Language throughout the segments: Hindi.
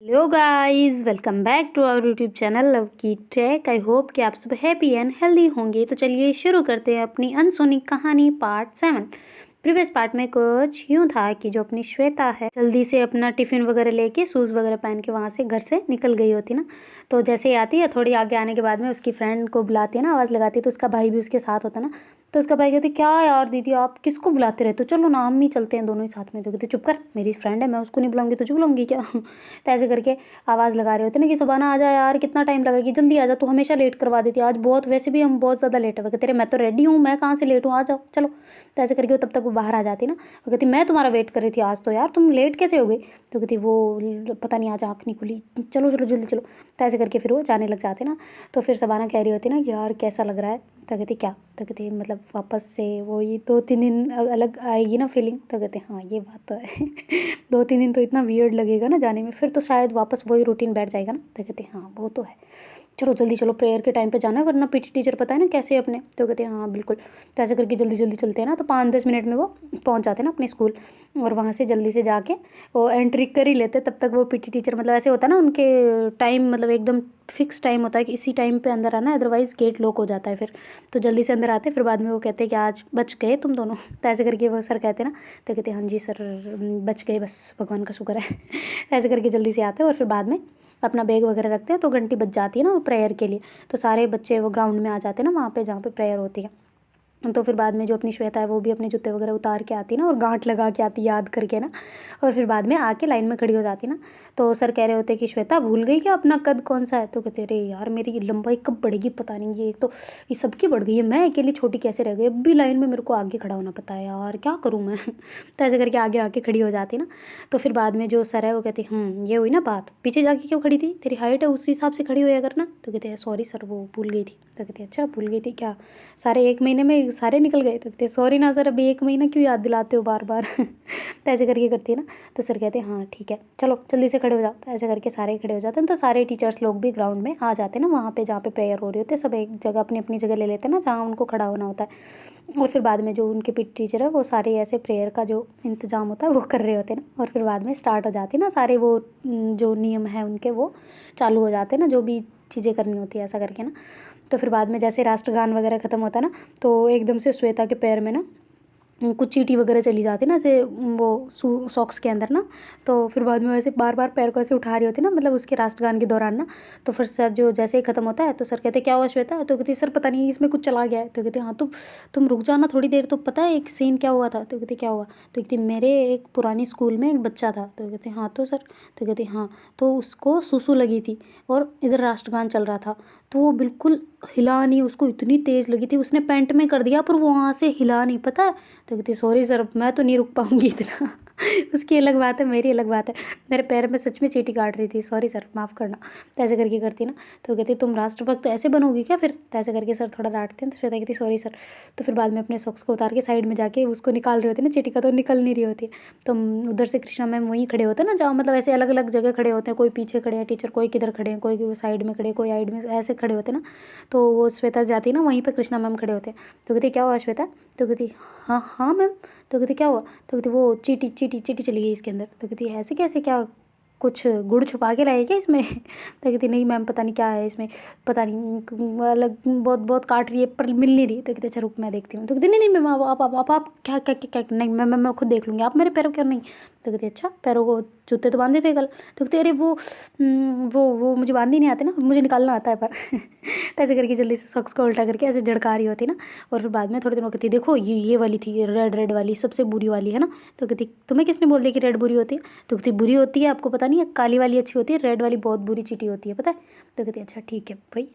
Hello guys, welcome back to our YouTube channel love की टेक। आई होप कि आप सब हैप्पी एंड हेल्दी होंगे। तो चलिए शुरू करते हैं अपनी अनसुनी कहानी पार्ट 7। प्रीवियस पार्ट में कुछ यूँ था कि जो अपनी श्वेता है जल्दी से अपना टिफ़िन वगैरह लेके शूज़ वगैरह पहन के वहाँ से घर से निकल गई होती ना। तो जैसे ही आती है थोड़ी आगे आने के बाद में उसकी फ्रेंड को बुलाती है ना, आवाज़ लगाती है, तो उसका भाई भी उसके साथ होता ना। तो उसका भाई कहते क्या यार दीदी आप किसको बुलाते रहते हो, चलो ना हम ही चलते हैं दोनों ही साथ में। तो कहते चुप कर, मेरी फ्रेंड है, मैं उसको नहीं बुलाऊंगी तुझे बुलाऊंगी क्या। तो ऐसे करके आवाज़ लगा रहे होते ना कि सुबाना आ जा यार, कितना टाइम लगेगी, जल्दी आ जा, तू हमेशा लेट करवा देती है, आज बहुत वैसे भी हम बहुत ज़्यादा लेट हो गए तेरे, मैं तो रेडी हूँ, मैं कहाँ से लेट हूँ, आ जाओ चलो। तो ऐसे करके वो तब तक वो बाहर आ जाती ना। वो कहती मैं तुम्हारा वेट कर रही थी, आज तो यार तुम लेट कैसे हो गई। तो कहती वो पता नहीं आज आँख नहीं खुली, चलो चलो जल्दी चलो। तो ऐसे करके फिर वो जाने लग जाते ना। तो फिर सबाना कह रही होती ना कि यार कैसा लग रहा है। तो कहती क्या, तो कहती मतलब वापस से वही 2-3 दिन अलग आएगी ना फीलिंग। तो कहते हाँ ये बात तो है। 2-3 दिन तो इतना वियर्ड लगेगा ना जाने में, फिर तो शायद वापस वही रूटीन बैठ जाएगा ना। तो कहते हाँ वो तो है, चलो जल्दी चलो, प्रेयर के टाइम पे जाना है वरना पीटी टीचर पता है ना कैसे अपने। तो कहते हैं हाँ बिल्कुल। तो ऐसे करके जल्दी जल्दी चलते हैं ना, तो 5-10 मिनट में वो पहुंच जाते हैं ना अपने स्कूल। और वहाँ से जल्दी से जाके वो एंट्री कर ही लेते। तब तक वो पीटी टीचर मतलब ऐसे होता है ना उनके टाइम, मतलब एकदम फिक्स टाइम होता है कि इसी टाइम पे अंदर आना है, अदरवाइज़ गेट लॉक हो जाता है फिर। तो जल्दी से अंदर आते हैं, फिर बाद में वो कहते हैं कि आज बच गए तुम दोनों। तो ऐसे करके वो सर कहते हैं ना। तो कहते हैं हाँ जी सर, बच गए, बस भगवान का शुक्र है। ऐसे करके जल्दी से आते हैं और फिर बाद में अपना बैग वगैरह रखते हैं। तो घंटी बज जाती है ना वो प्रेयर के लिए। तो सारे बच्चे वो ग्राउंड में आ जाते हैं ना वहाँ पे जहाँ पे प्रेयर होती है। तो फिर बाद में जो अपनी श्वेता है वो भी अपने जूते वगैरह उतार के आती है ना, और गांठ लगा के आती है याद करके ना। और फिर बाद में आके लाइन में खड़ी हो जाती ना। तो सर कह रहे होते कि श्वेता भूल गई क्या अपना कद कौन सा है। तो कहते अरे यार मेरी लंबाई कब बढ़ेगी पता नहीं, ये एक तो ये सबकी बढ़ गई है, मैं अकेली छोटी कैसे रह गई, अब भी लाइन में मेरे को आगे खड़ा होना पता है यार, क्या करूँ मैं। तो ऐसे करके आगे आके खड़ी हो जाती ना। तो फिर बाद में जो सर है वो कहते ये हुई ना बात, पीछे जाके क्यों खड़ी थी, तेरी हाइट है उसी हिसाब से खड़ी होया करना। तो कहते हैं सॉरी सर वो भूल गई थी। तो कहते अच्छा भूल गई थी क्या, सारे 1 महीने में सारे निकल गए। तो कहते सॉरी ना सर, अभी 1 महीना क्यों याद दिलाते हो बार बार। तो ऐसे करके करती है ना। तो सर कहते हैं हाँ ठीक है चलो जल्दी से खड़े हो जाओ। तो ऐसे करके सारे खड़े हो जाते हैं। तो सारे टीचर्स लोग भी ग्राउंड में आ जाते हैं ना, वहाँ पे जहाँ पे प्रेयर हो रही होती है, सब एक जगह अपनी अपनी जगह ले लेते हैं ना जहाँ उनको खड़ा होना होता है। और फिर बाद में जो उनके पीटी टीचर है वो सारे ऐसे प्रेयर का जो इंतजाम होता है वो कर रहे होते हैं ना। और फिर बाद में स्टार्ट हो जाती है ना, सारे वो जो नियम है उनके वो चालू हो जाते हैं ना, जो भी चीज़ें करनी होती है ऐसा करके ना। तो फिर बाद में जैसे राष्ट्रगान वगैरह ख़त्म होता है ना, तो एकदम से श्वेता के पैर में ना कुछ चींटी वगैरह चली जाती है ना ऐसे वो सॉक्स के अंदर ना। तो फिर बाद में वैसे बार बार पैर को ऐसे उठा रही होती है ना, मतलब उसके राष्ट्रगान के दौरान ना। तो फिर सर जो जैसे ही ख़त्म होता है तो सर कहते क्या हुआ श्वेता। तो कहती सर पता नहीं इसमें कुछ चला गया है। तो कहते हाँ तुम रुक जाना थोड़ी देर, तो पता है एक सीन क्या हुआ था। तो कहते क्या हुआ। तो कहती मेरे एक पुरानी स्कूल में एक बच्चा था। तो कहते हाँ तो सर। तो कहते हाँ तो उसको सुसु लगी थी और इधर राष्ट्रगान चल रहा था, तो वो बिल्कुल हिला नहीं, उसको इतनी तेज़ लगी थी उसने पैंट में कर दिया पर वो वहाँ से हिला नहीं, पता है। तो कहती सॉरी सर मैं तो नहीं रुक पाऊंगी इतना। उसकी अलग बात है मेरी अलग बात है, मेरे पैर में सच में चींटी काट रही थी, सॉरी सर माफ़ करना। तो ऐसे करके करती ना। तो कहती तुम राष्ट्रभक्त ऐसे बनोगी क्या फिर। तो ऐसे करके सर थोड़ा डांटते हैं। तो श्वेता कहती सॉरी सर। तो फिर बाद में अपने सॉक्स को उतार के साइड में जाके उसको निकाल रहे होते ना चींटी का, तो निकल नहीं रही होती। तो उधर से कृष्णा मैम वहीं खड़े होते हैं ना जहाँ मतलब ऐसे अलग अलग जगह खड़े होते हैं, कोई पीछे खड़े हैं टीचर, कोई किधर खड़े हैं, कोई साइड में खड़े, कोई साइड में ऐसे खड़े होते हैं ना। तो वो श्वेता जाती है ना वहीं पर कृष्णा मैम खड़े होते हैं। तो कहती क्या हुआ श्वेता। तो कहती हाँ हाँ मैम। तो कहती क्या हुआ। तो कहती वो चींटी चींटी चींटी चली गई इसके अंदर। तो कहती ऐसे कैसे, क्या कुछ गुड़ छुपा के लाए क्या इसमें। तो कहती नहीं मैम पता नहीं क्या है इसमें, पता नहीं अलग बहुत बहुत काट रही है पर मिल नहीं रही। तो कहती अच्छा रुक मैं देखती हूँ। तो कहती नहीं नहीं मैम आप क्या क्या क्या क्या नहीं मैं खुद देख लूँगी, आप मेरे पैरों क्यों नहीं। तो कहती अच्छा पैरों को जूते तो बांधे थे कल। तो कहती अरे वो मुझे बांध नहीं आते ना, मुझे निकालना आता है पर। तो ऐसे करके जल्दी से सॉक्स को उल्टा करके ऐसे झड़का रही होती ना। और फिर बाद में थोड़े दिनों कहती देखो ये वाली थी, रेड रेड वाली सबसे बुरी वाली है ना। तो कहती तुम्हें किसने बोल दिया कि रेड बुरी होती है। तो कहती बुरी होती है आपको पता नहीं है, काली वाली अच्छी होती है, रेड वाली बहुत बुरी चीटी होती है पता है। तो कहती अच्छा ठीक है भाई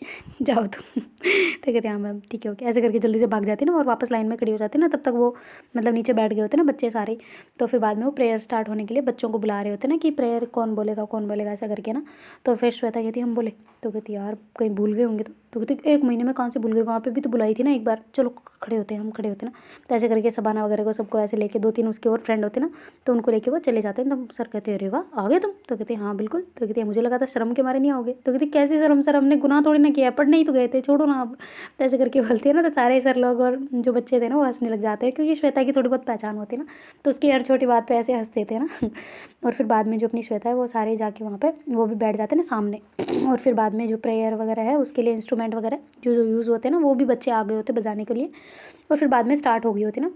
जाओ तुम। तो कहते हाँ मैम ठीक है ओके। ऐसे करके जल्दी से भाग जाती है ना और वापस लाइन में खड़ी हो जाती है ना। तब तक वो मतलब नीचे बैठ गए होते हैं ना बच्चे सारे। तो फिर बाद में वो प्रेयर स्टार्ट होने के लिए बच्चों को बुला रहे होते हैं ना कि प्रेयर कौन बोलेगा ऐसा करके ना। तो फिर श्वेता कहती हम बोले। तो कहती यार कहीं भूल गए होंगे तो। तो कहती 1 महीने में कहाँ से भूल गई, वहाँ पे भी तो बुलाई थी ना एक बार, चलो खड़े होते हैं, हम खड़े होते ना। तो ऐसे करके सबाना वगैरह को सबको ऐसे लेके 2-3 उसके और फ्रेंड होते ना, तो उनको लेके वो चले जाते हैं। तो सर कहते अरे वाह आ गए तुम, तो कहते हाँ बिल्कुल। तो कहती मुझे लगा था शर्म के मारे नहीं आओगे। तो कहती कैसी शर्म सर, हमने गुनाह थोड़ी ना किया, पढ़ने ही तो गए थे, छोड़ो ना आप। तो ऐसे करके बोलती है ना, तो सारे सर लोग और जो बच्चे थे ना वो हंसने लग जाते हैं, क्योंकि श्वेता की थोड़ी बहुत पहचान होती है ना, तो उसकी हर छोटी बात पे ऐसे हंसते थे ना। और फिर बाद में जो अपनी श्वेता है वो सारे जाके वहाँ पे वो भी बैठ जाते हैं ना सामने। और फिर बाद में जो प्रेयर वगैरह है उसके लिए इंस्ट्रूमेंट वगैरह जो जो यूज़ होते हैं ना, वो भी बच्चे आ गए होते बजाने के लिए। और फिर बाद में स्टार्ट हो गई होती ना,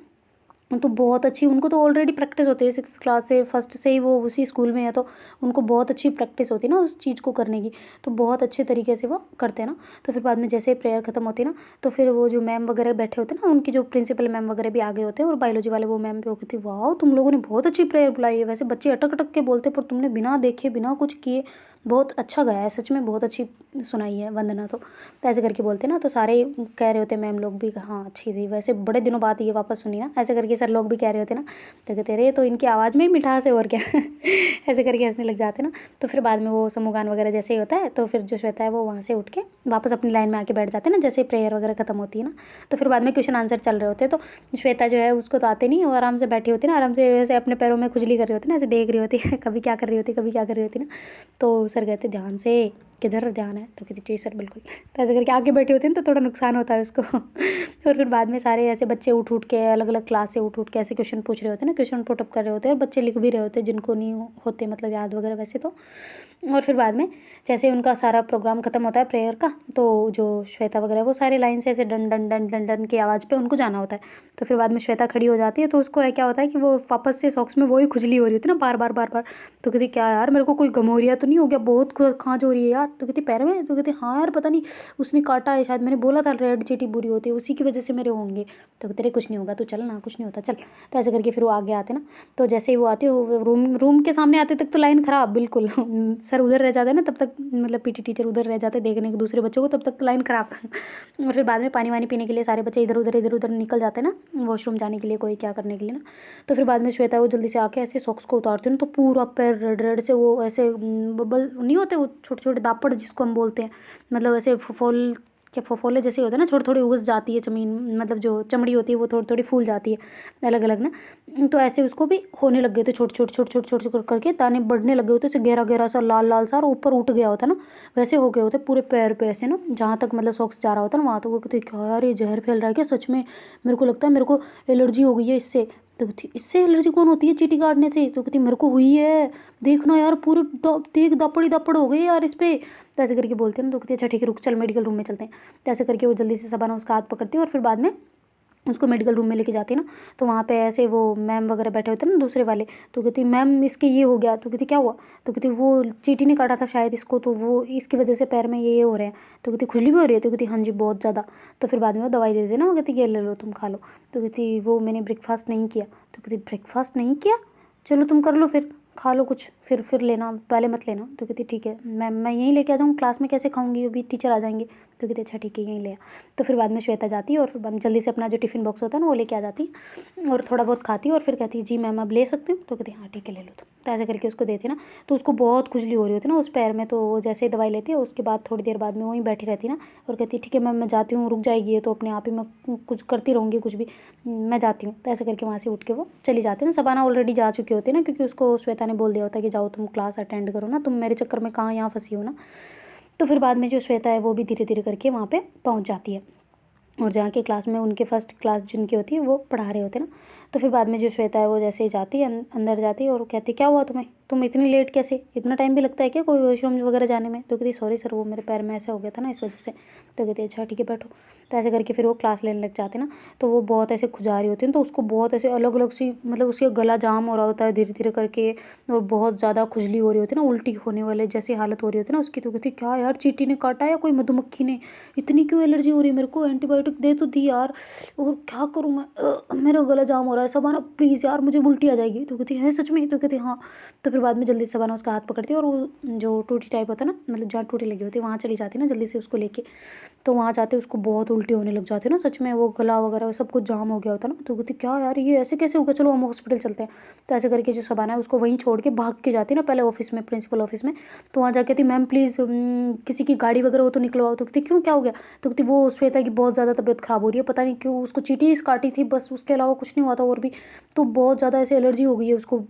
तो बहुत अच्छी उनको तो ऑलरेडी प्रैक्टिस होती है 6th क्लास से, फर्स्ट से ही वो उसी स्कूल में है, तो उनको बहुत अच्छी प्रैक्टिस होती है ना उस चीज़ को करने की, तो बहुत अच्छे तरीके से वो करते हैं ना। तो फिर बाद में जैसे प्रेयर ख़त्म होती है ना, तो फिर वो जो मैम वगैरह बैठे होते हैं ना, उनकी जो प्रिंसिपल मैम वगैरह भी आ गए होते हैं, और बायोलॉजी वाले वो मैम भी हो गई थी, वाह तुम लोगों ने बहुत अच्छी प्रेयर बुलाई है, वैसे बच्चे अटक अटक के बोलते पर तुमने बिना देखे बिना कुछ किए बहुत अच्छा गाया है, सच में बहुत अच्छी सुनाई है वंदना। तो ऐसे करके बोलते ना, तो सारे कह रहे होते मैम लोग भी हाँ अच्छी थी, वैसे बड़े दिनों बाद ये वापस सुनी ना, ऐसे करके सर लोग भी कह रहे होते ना। तो कहते अरे तो इनकी आवाज़ में ही मिठास है और क्या। ऐसे करके हंसने लग जाते ना। तो फिर बाद में वो समूहगान वगैरह जैसे ही होता है, तो फिर जो श्वेता है वो वहाँ से उठ के वापस अपनी लाइन में आके बैठ जाते हैं ना, जैसे प्रेयर वगैरह खत्म होती है ना। तो फिर बाद में क्वेश्चन आंसर चल रहे होते हैं, तो श्वेता जो है उसको तो आते नहीं, वो आराम से बैठी होती ना, आराम से ऐसे अपने पैरों में खुजली कर रही होती ना, ऐसे देख रही होती है कभी क्या कर रही होती, कभी क्या कर रही होती ना। तो सर कहते ध्यान से, किधर ध्यान है, तो कहती जी सर बिल्कुल। तो ऐसे करके आगे बैठे होते हैं तो थोड़ा नुकसान होता है उसको। और फिर बाद में सारे ऐसे बच्चे उठ उठ के अलग अलग क्लास से उठ उठ के ऐसे क्वेश्चन पूछ रहे होते हैं ना, क्वेश्चन पुटअप कर रहे होते हैं, और बच्चे लिख भी रहे होते हैं जिनको नहीं होते मतलब याद वगैरह वैसे तो। और फिर बाद में जैसे उनका सारा प्रोग्राम ख़त्म होता है प्रेयर का, तो जो श्वेता वगैरह वो सारे लाइन से ऐसे done done done done done की आवाज़ पे उनको जाना होता है। तो फिर बाद में श्वेता खड़ी हो जाती है, तो उसको क्या होता है कि वो वापस से सॉक्स में वही खुजली हो रही होती है ना, बार बार बार बार। तो कहती क्या यार मेरे को कोई गमोरिया तो नहीं हो गया, बहुत खाँच हो रही है यार। तो कहती पैर में, तो कहती हाँ यार पता नहीं उसने काटा है शायद, मैंने बोला था रेड चीटी बुरी होती है, उसी की वजह से मेरे होंगे। तो तेरे कुछ नहीं होगा, तू चल ना, कुछ नहीं होता चल। तो ऐसे करके फिर वो आगे आते ना, तो जैसे ही वो आते हो रूम के सामने आते तक तो लाइन ख़राब बिल्कुल। सर उधर रह जाते हैं ना तब तक, मतलब पीटी टीचर उधर रह जाते देखने के दूसरे बच्चों को, तब तक तो लाइन ख़राब। और फिर बाद में पानी वानी पीने के लिए सारे बच्चे इधर उधर निकल जाते हैं ना, वॉशरूम जाने के लिए, कोई क्या करने के लिए ना। तो फिर बाद में श्वेता वो जल्दी से आके ऐसे सॉक्स को उतारती है ना, तो पूरा पैर रेड रेड से वो ऐसे बबल नहीं होते वो छोटे छोटे दापड़ जिसको हम बोलते हैं, मतलब ऐसे फफोल क्या फफोले जैसे होते हैं ना, थोड़ी थोड़ी उगस जाती है जमीन, मतलब जो चमड़ी होती है वो थोड़ी थोड़ी फूल जाती है अलग अलग ना। तो ऐसे उसको भी होने लग गए थे, छोटे छोटे छोटे छोटे छोटे करके दाने बढ़ने लगे होते, ऐसे गहरा गहरा सा लाल लाल सा, और ऊपर उठ गया होता ना, वैसे हो गए होते पूरे पैर पे ऐसे ना, जहाँ तक मतलब सॉक्स जा रहा होता ना वहाँ तो। वो कहते क्या यार ये जहर फैल रहा है क्या सच में, मेरे को लगता है मेरे को एलर्जी हो गई है इससे। तो कहती इससे एलर्जी कौन होती है चींटी काटने से, तो कहती मेरे को हुई है, देखना यार पूरे देख दपड़ी दपड़ हो गई यार इस पे। तो ऐसे करके बोलते हैं ना, तो कहती अच्छा ठीक है रुक चल मेडिकल रूम में चलते हैं। तो ऐसे करके वो जल्दी से सबाना उसका हाथ पकड़ती है, और फिर बाद में उसको मेडिकल रूम में लेके जाती है ना। तो वहाँ पे ऐसे वो मैम वगैरह बैठे होते हैं ना दूसरे वाले, तो कहती मैम इसके ये हो गया। तो कहती क्या हुआ, तो कहती वो चींटी ने काटा था शायद इसको, तो वो इसकी वजह से पैर में ये हो रहे हैं। तो कहती खुजली भी हो रही है, तो कहती हाँ जी बहुत ज़्यादा। तो फिर बाद में वो दवाई दे देना, वो कहती ये ले लो तुम खा लो। तो कहती वो मैंने ब्रेकफास्ट नहीं किया। तो कहती ब्रेकफास्ट नहीं किया, चलो तुम कर लो फिर, खा लो कुछ, फिर लेना, पहले मत लेना। तो कहती ठीक है मैम मैं यहीं लेके आ जाऊँ, क्लास में कैसे खाऊंगी, अभी टीचर आ जाएंगे। तो कहती अच्छा ठीक है यहीं ले आ। तो फिर बाद में श्वेता जाती है, और फिर बाद में जल्दी से अपना जो टिफ़िन बॉक्स होता है ना वो लेके आ जाती है, और थोड़ा बहुत खाती है, और फिर कहती है जी मैम अब ले सकती हूँ। तो कहती हाँ ठीक है ले लो तुम। तो ऐसे करके उसको देती ना, तो उसको बहुत खुजली हो रही होती है ना उस पैर में। तो वो जैसे ही दवाई लेती है उसके बाद थोड़ी देर बाद में वहीं बैठी रहती ना, और कहती ठीक है मैम मैं जाती हूँ, रुक जाएगी ये तो अपने आप ही, मैं कुछ करती रहूँगी कुछ भी, मैं जाती हूँ। तो ऐसे करके वहाँ से उठ के वो चली जाती है ना। सबाना ऑलरेडी जा चुकी होती है ना, क्योंकि उसको श्वेता ने बोल दिया होता है कि जाओ तुम क्लास अटेंड करो ना, तुम मेरे चक्कर में कहाँ यहाँ फंसी हो ना। तो फिर बाद में जो श्वेता है वो भी धीरे धीरे करके वहाँ पे पहुँच जाती है, और जहाँ के क्लास में उनके फर्स्ट क्लास जिनकी होती है वो पढ़ा रहे होते हैं ना। तो फिर बाद में जो श्वेता है वो जैसे ही जाती है अंदर जाती है, और कहती क्या हुआ तुम्हें, तुम इतनी लेट कैसे, इतना टाइम भी लगता है क्या कोई वॉशरूम वगैरह जाने में। तो कहती सॉरी सर वो मेरे पैर में ऐसा हो गया था ना इस वजह से। तो कहती अच्छा ठीक है बैठो। तो ऐसे करके फिर वो क्लास लेने लग जाते ना। तो वो बहुत ऐसे खुजा रही होती है, तो उसको बहुत ऐसे अलग अलग सी, मतलब उसका गला जाम हो रहा होता है धीरे धीरे करके, और बहुत ज़्यादा खुजली हो रही होती है ना, उल्टी होने वाले जैसी हालत हो रही होती है ना उसकी। तो कहती क्या यार चींटी ने काटा या कोई मधुमक्खी ने, इतनी क्यों एलर्जी हो रही है मेरे को, एंटीबायोटिक दे तो दी यार, और क्या करूँ मैं, मेरा गला जाम हो रहा है सबाना प्लीज़ यार मुझे उल्टी आ जाएगी। तो कहती है सच में, तो कहती हाँ। तो फिर बाद में जल्दी से शबाना उसका हाथ पकड़ती है और वो जो टूटी टाइप होता है ना, मतलब जहाँ टूटी लगी होती है वहाँ चली जाती है ना जल्दी से उसको लेके। तो वहाँ जाते उसको बहुत उल्टी होने लग जाती है ना, सच में वो गला वगैरह सब कुछ जाम हो गया होता है ना। तो कहती क्या यार ये ऐसे कैसे हो गया, चलो हम हॉस्पिटल चलते हैं। तो ऐसे करके जो शबाना है उसको वहीं छोड़ के भाग के जाती है ना पहले ऑफिस में, प्रिंसिपल ऑफिस में। तो वहाँ जाके कहती मैम प्लीज़ किसी की गाड़ी वगैरह हो तो निकलवाओ। तो कहती क्यों क्या हो गया। तो कहती वो श्वेता की बहुत ज़्यादा तबीयत ख़राब हो रही है, पता नहीं क्यों, उसको चींटी काटी थी बस, उसके अलावा कुछ नहीं हुआ था और भी। तो बहुत ज़्यादा ऐसे एलर्जी हो गई है उसको,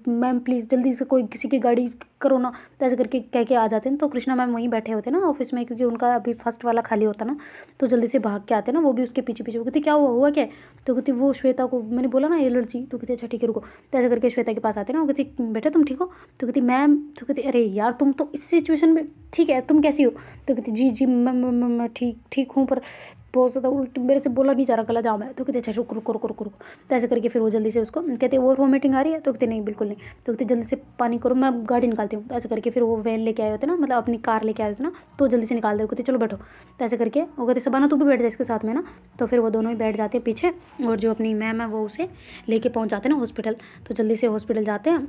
मैम प्लीज़ जल्दी से कोई किसी की गाड़ी करो ना। तो ऐसे करके कह के आ जाते हैं। तो कृष्णा मैम वहीं बैठे होते हैं ना ऑफिस में, क्योंकि उनका अभी फर्स्ट वाला खाली होता ना। तो जल्दी से भाग के आते हैं ना, वो भी उसके पीछे पीछे। वो कहती क्या हुआ, हुआ क्या है। तो कहती वो श्वेता को मैंने बोला ना एलर्जी। तो कहती अच्छा ठीक है रुको। तो ऐसे करके श्वेता के पास आते हैं ना, वो कहती बेटा तुम ठीक हो। तो कहती मैम। तो कहती अरे यार तुम तो इस सिचुएशन में ठीक है, तुम कैसी हो। तो कहती जी जी मैं ठीक हूँ, पर बहुत ज़्यादा उल्टी, मेरे से बोला नहीं जा रहा, गला जाम है। तो कहते अच्छा रुको रुको रुको रुको रुको। तो ऐसे करके फिर वो जल्दी से उसको कहते वो वॉमिटिंग आ रही है। तो कहते नहीं बिल्कुल नहीं। तो कहते जल्दी से पानी करो, मैं गाड़ी निकालती हूँ। तो ऐसे करके फिर वो वैन लेके आए होते ना, मतलब अपनी कार लेके आए होते ना। तो जल्दी से निकाल दे, कहते चलो बैठो। तो ऐसे करके वो कहते शबाना तू भी बैठ जाए इसके साथ में ना। तो फिर वो दोनों ही बैठ जाते हैं पीछे, और जो अपनी मैम है वो उसे लेके पहुँच जाते हैं ना हॉस्पिटल। तो जल्दी से हॉस्पिटल जाते हैं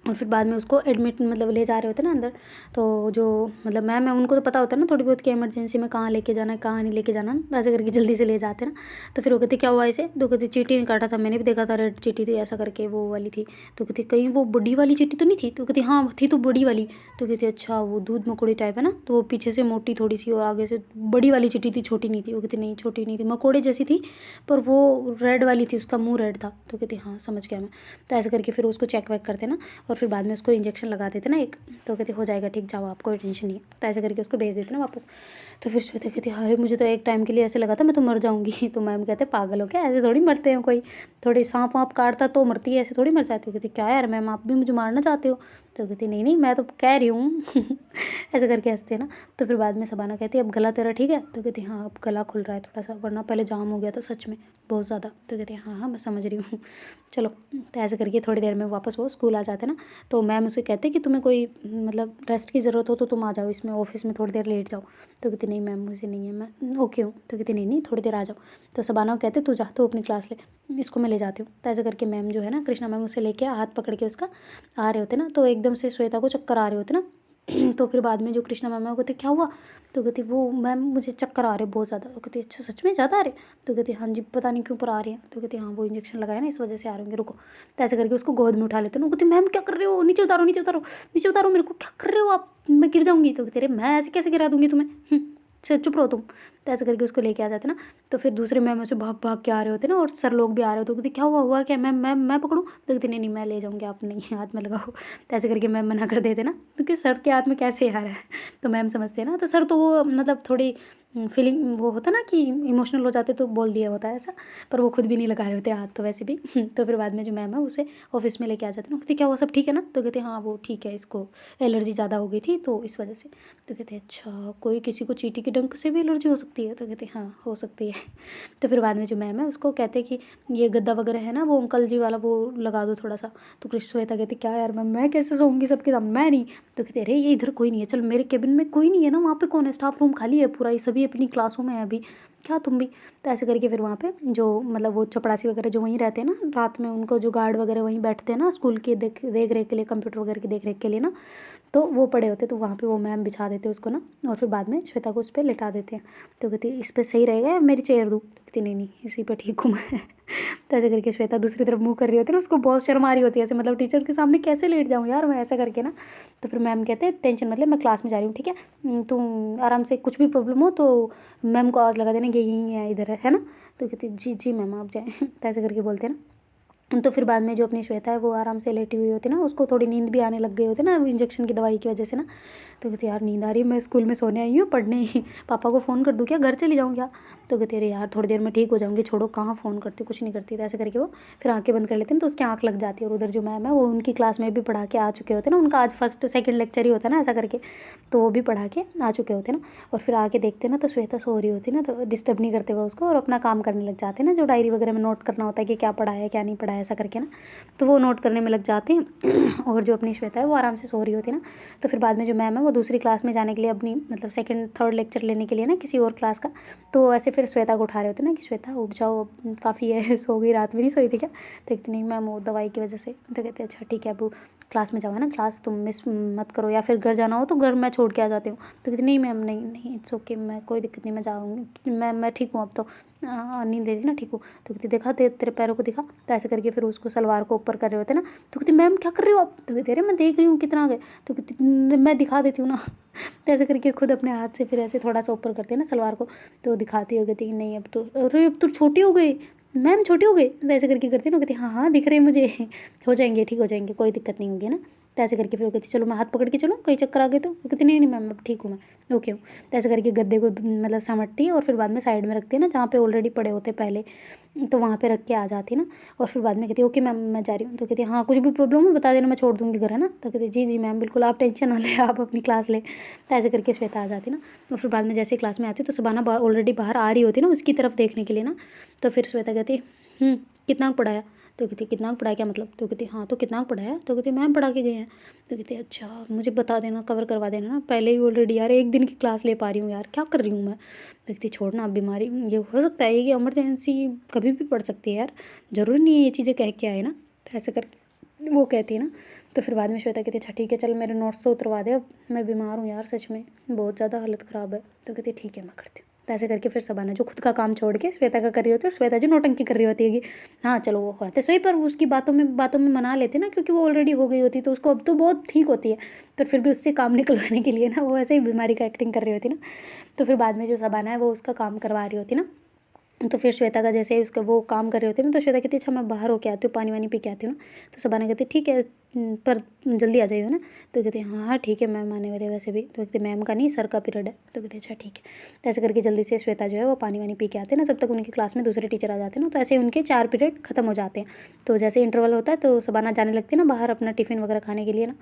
और फिर बाद में उसको एडमिट मतलब ले जा रहे होते हैं ना अंदर। तो जो मतलब मैम है उनको तो पता होता है ना थोड़ी बहुत कि इमरजेंसी में कहाँ लेके जाना है कहाँ नहीं लेके जाना, ऐसे करके जल्दी से ले जाते हैं ना। तो फिर वो कहते क्या हुआ इसे। तो कहते चींटी नहीं काटा था, मैंने भी देखा था रेड चींटी थी ऐसा करके वो वाली थी। तो कहती कहीं वो बड़ी वाली चींटी तो नहीं थी। तो कहती हाँ थी तो बड़ी वाली। तो कहती अच्छा वो दूध मकोड़ी टाइप है ना, तो वो पीछे से मोटी थोड़ी सी और आगे से बड़ी वाली चींटी थी, छोटी नहीं थी। वो कहती नहीं छोटी नहीं थी, मकोड़े जैसी थी पर वो रेड वाली थी, उसका मुँह रेड था। तो कहती हाँ समझ गया मैं। तो ऐसे करके फिर उसको चेक वेक करते ना, और फिर बाद में उसको इंजेक्शन लगा देते ना एक। तो कहते हो जाएगा ठीक, जाओ आप कोई टेंशन नहीं है। तो ऐसे करके उसको भेज देते ना वापस। तो फिर श्वेता कहती हाय मुझे तो एक टाइम के लिए ऐसे लगा था मैं तो मर जाऊंगी। तो मैम कहते पागल हो क्या, ऐसे थोड़ी मरते हैं कोई, थोड़ी सांप वाँप काटता तो मरती है, ऐसे थोड़ी मर जाती हो। कहती क्या यार मैम आप भी मुझे मारना चाहते हो। तो कहती नहीं नहीं मैं तो कह रही हूँ। ऐसे करके हंसते हैं ना। तो फिर बाद में शबाना कहती है अब गला तेरा ठीक है। तो कहती हाँ अब गला खुल रहा है थोड़ा सा, वरना पहले जाम हो गया था सच में बहुत ज़्यादा। तो कहती हाँ हाँ मैं समझ रही हूँ। चलो। तो ऐसे करके थोड़ी देर में वापस वो स्कूल आ जाते ना। तो मैम उसे कहते कि तुम्हें कोई मतलब रेस्ट की ज़रूरत हो तो तुम आ जाओ इसमें ऑफिस में थोड़ी देर लेट जाओ। तो कहती नहीं मैम मुझे नहीं है, मैं ओके हूँ। तो कहती नहीं नहीं थोड़ी देर आ जाओ। तो शबाना को कहते तू जा तो अपनी क्लास ले, इसको मैं ले जाती हूँ। तो ऐसे करके मैम जो है ना कृष्णा मैम उसे लेके हाथ पकड़ के उसका आ रहे होते ना। तो एकदम से श्वेता को चक्कर आ रहे होते ना। तो फिर बाद में जो कृष्णा मैम है वो कहते क्या हुआ। तो कहती वो मैम मुझे चक्कर आ रहे बहुत ज़्यादा। तो कहती अच्छा सच में ज़्यादा आ रहे। तो कहती हाँ जी पता नहीं क्यों पर आ रहे हैं। तो कहती हाँ वो इंजेक्शन लगाया ना इस वजह से आ रहे होंगे, रुको। तो ऐसे करके उसको गोद में उठा लेते हैं। वो कहती मैम क्या कर रहे हो, नीचे उतारो नीचे उतारो नीचे उतारो मेरे को, क्या कर रहे हो आप, मैं गिर जाऊँगी। तो कहते अरे मैं ऐसे कैसे गिरा दूँगी तुम्हें, चुप रहो तुम। तो ऐसे करके उसको लेके आ जाते ना। तो फिर दूसरे मैम उसे भाग भाग के आ रहे होते ना, और सर लोग भी आ रहे होते। कहते क्या हुआ, हुआ क्या, मैं पकड़ूँ। तो कहती नहीं नहीं मैं ले जाऊँगी, आप नहीं हाथ में लगाओ। तो ऐसे करके मैम मना कर देते ना, क्योंकि सर के हाथ में कैसे आ रहा है। तो मैम समझते हैं ना। तो सर तो वो मतलब थोड़ी फीलिंग वो होता ना कि इमोशनल हो जाते तो बोल दिया होता है ऐसा, पर वो खुद भी नहीं लगा रहे होते हाथ तो वैसे भी। तो फिर बाद में जो मैम है उसे ऑफिस में लेके आ जाते ना। कहते क्या हुआ सब ठीक है ना। तो कहते हाँ वो ठीक है, इसको एलर्जी ज़्यादा हो गई थी तो इस वजह से। तो कहते अच्छा कोई किसी को चींटी के डंक से भी एलर्जी हो सकती है। तो कहते हाँ हो सकती है। तो फिर बाद में जो मैम है उसको कहते कि ये गद्दा वगैरह है ना वो अंकल जी वाला वो लगा दो थोड़ा सा। तो श्वेता कहती क्या यार मैम मैं कैसे सोऊंगी सबके सामने, मैं नहीं। तो कहते अरे ये इधर कोई नहीं है, चल मेरे केबिन में कोई नहीं है ना, वहाँ पे कौन है, स्टाफ रूम खाली है पूरा, ये सभी अपनी क्लासों में है अभी, क्या तुम भी। तो ऐसे करके फिर वहाँ पे जो मतलब वो चपरासी वगैरह जो वहीं रहते हैं ना रात में, उनको जो गार्ड वगैरह वहीं बैठते हैं ना स्कूल के देख रेख के लिए, कंप्यूटर वगैरह की देख रेख के लिए ना, तो वो पड़े होते। तो वहाँ पे वो मैम बिछा देते उसको ना, और फिर बाद में श्वेता को उस पर लिटा देते हैं। तो कहती इस पर सही रहेगा या मेरी चेयर दूँ। तो कहती नहीं नहीं इसी पर ठीक हूँ मैं। तो ऐसे करके श्वेता दूसरी तरफ मुँह कर रही होती है ना, उसको बहुत शर्म आ रही होती है ऐसे, मतलब टीचर के सामने कैसे लेट जाऊँ यार मैं, ऐसा करके ना। तो फिर मैम कहते हैं टेंशन मतलब मैं क्लास में जा रही हूँ ठीक है, तुम आराम से, कुछ भी प्रॉब्लम हो तो मैम को आवाज़ लगा देना, यही है इधर है ना। तो कहती जी जी मैम आप जाएँ। तो ऐसे करके बोलते हैं ना। तो फिर बाद में जो अपनी श्वेता है वो आराम से लेटी हुई होती ना, उसको थोड़ी नींद भी आने लग गई होती ना इंजेक्शन की दवाई की वजह से ना। तो कहती यार नींद आ रही है, मैं स्कूल में सोने आई हूँ पढ़ने ही, पापा को फ़ोन कर दूँ क्या, घर चली जाऊँ क्या। तो कहती अरे यार थोड़ी देर में ठीक हो जाऊँगी, छोड़ो कहाँ फ़ोन करती, कुछ नहीं करती। तो ऐसे करके वो फिर आँखें बंद कर लेते हैं तो उसकी आँख लग जाती है। और उधर जो मैम है वो उनकी क्लास में भी पढ़ा के आ चुके होते ना, उनका आज फर्स्ट सेकंड लेक्चर ही होता है ना ऐसा करके, तो वो भी पढ़ा के आ चुके होते ना। और फिर आके देखते ना तो श्वेता सो रही होती ना, तो डिस्टर्ब नहीं करते वो उसको और अपना काम करने लग जाते ना, जो डायरी वगैरह में नोट करना होता है कि क्या पढ़ा है क्या नहीं पढ़ा है ऐसा करके ना, तो वो नोट करने में लग जाते हैं। और जो अपनी श्वेता है वो आराम से सो रही होती है ना। तो फिर बाद में जो मैम है वो दूसरी क्लास में जाने के लिए अपनी मतलब सेकंड थर्ड लेक्चर लेने के लिए ना किसी और क्लास का, तो ऐसे फिर श्वेता को उठा रहे होते ना कि श्वेता उठ जाओ, काफ़ी है, सो गई, रात में नहीं सोई थी क्या? तो कहती नहीं मैम वो दवाई की वजह से। तो कहते अच्छा ठीक है, अब क्लास में जाओ है ना, क्लास तुम मिस मत करो, या फिर घर जाना हो तो घर मैं छोड़ के आ जाती हूँ। तो कहती नहीं मैम, नहीं नहीं इट्स ओके, मैं कोई दिक्कत नहीं, मैं जाऊँगी, मैं ठीक हूँ अब तो, नींद ले रही ना, ठीक हूँ। तो कहती देखा तेरे पैरों को दिखा। तो ऐसे करके फिर उसको सलवार को ऊपर कर रहे होते ना। तो कहती मैम क्या कर रही हो आप? तो कहती अरे मैं देख रही हूँ कितना गए। तो कहती मैं दिखा देती हूँ ना। तो ऐसे करके खुद अपने हाथ से फिर ऐसे थोड़ा सा ऊपर करते हैं ना सलवार को, तो दिखाती हो, कहती नहीं अब तो, अरे अब तो छोटी हो गई मैम, छोटी हो गई। तो ऐसे करके करती है ना, कहती हाँ हाँ दिख रहे हैं मुझे, हो जाएंगे, ठीक हो जाएंगे, कोई दिक्कत नहीं होगी ना। तो ऐसे करके फिर वो कहती चलो मैं हाथ पकड़ के चलूँ, कहीं चक्कर आ गए तो? वो कहती नहीं नहीं मैम अब ठीक हूँ, मैं ओके हूँ। तो ऐसे करके गद्दे को मतलब समेटती है और फिर बाद में साइड में रखती है ना, जहाँ पे ऑलरेडी पड़े होते पहले, तो वहाँ पे रख के आ जाती है ना। और फिर बाद में कहती है ओके मैम मैं जा रही हूँ। तो कहती है हाँ कुछ भी प्रॉब्लम हो बता देना, मैं छोड़ दूँगी घर है ना। तो कहती जी जी मैम बिल्कुल, आप टेंशन ना लें, आप अपनी क्लास लें। तो ऐसे करके श्वेता आ जाती ना। और फिर बाद में जैसे क्लास में आती तो सुबाना ऑलरेडी बाहर आ रही होती ना उसकी तरफ देखने के लिए ना। तो फिर श्वेता कहती कितना पढ़ाया? तो कहती कितना पढ़ाया क्या मतलब? तो कहती हाँ तो कितना पढ़ाया? तो कहती मैम पढ़ा के गए हैं। तो कहती अच्छा मुझे बता देना, कवर करवा देना ना, पहले ही ऑलरेडी यार एक दिन की क्लास ले पा रही हूँ यार, क्या कर रही हूँ मैं। तो कहती छोड़ना, अब बीमारी ये हो सकता है कि इमरजेंसी कभी भी पड़ सकती है यार, ज़रूरी नहीं है ये चीज़ें कह के आए ना। तो ऐसे करके वो कहती है ना। तो फिर बाद में श्वेता कहती अच्छा ठीक है चल मेरे नोट्स तो उतरवा दे, अब मैं बीमार हूँ यार, सच में बहुत ज़्यादा हालत ख़राब है। तो कहती ठीक है मैं करती हूँ। तो ऐसे करके फिर सबाना जो खुद का काम छोड़ के श्वेता का कर रही होती है, और श्वेता जी नौटंकी कर रही होती है कि हाँ चलो वो होते सही, पर उसकी बातों में मना लेते ना, क्योंकि वो ऑलरेडी हो गई होती तो उसको अब तो बहुत ठीक होती है, पर फिर भी उससे काम निकलवाने के लिए ना वो ऐसे ही बीमारी का एक्टिंग कर रही होती ना। तो फिर बाद में जो सबाना है वो उसका काम करवा रही होती ना। तो फिर श्वेता का जैसे ही उसका वो काम कर रहे होते हैं ना, तो श्वेता कहती है अच्छा मैं बाहर होके आती हूँ, पानी वानी पी के आती हूँ ना। तो सबाना कहती है ठीक है पर जल्दी आ जाइए ना। तो कहती है हाँ हाँ ठीक है मैम आने वाले वैसे भी। तो कहती मैम का नहीं सर का पीरियड है। तो कहती अच्छा ठीक है। तो ऐसे करके जल्दी से श्वेता जो है वो पानी वानी पी के आते हैं ना, तब तक उनकी क्लास में दूसरे टीचर आ जाते हैं ना। तो ऐसे उनके 4 पीरियड खत्म हो जाते हैं। तो जैसे इंटरवल होता है तो सबाना जाने लगती है ना बाहर अपना टिफ़िन वगैरह खाने के लिए ना।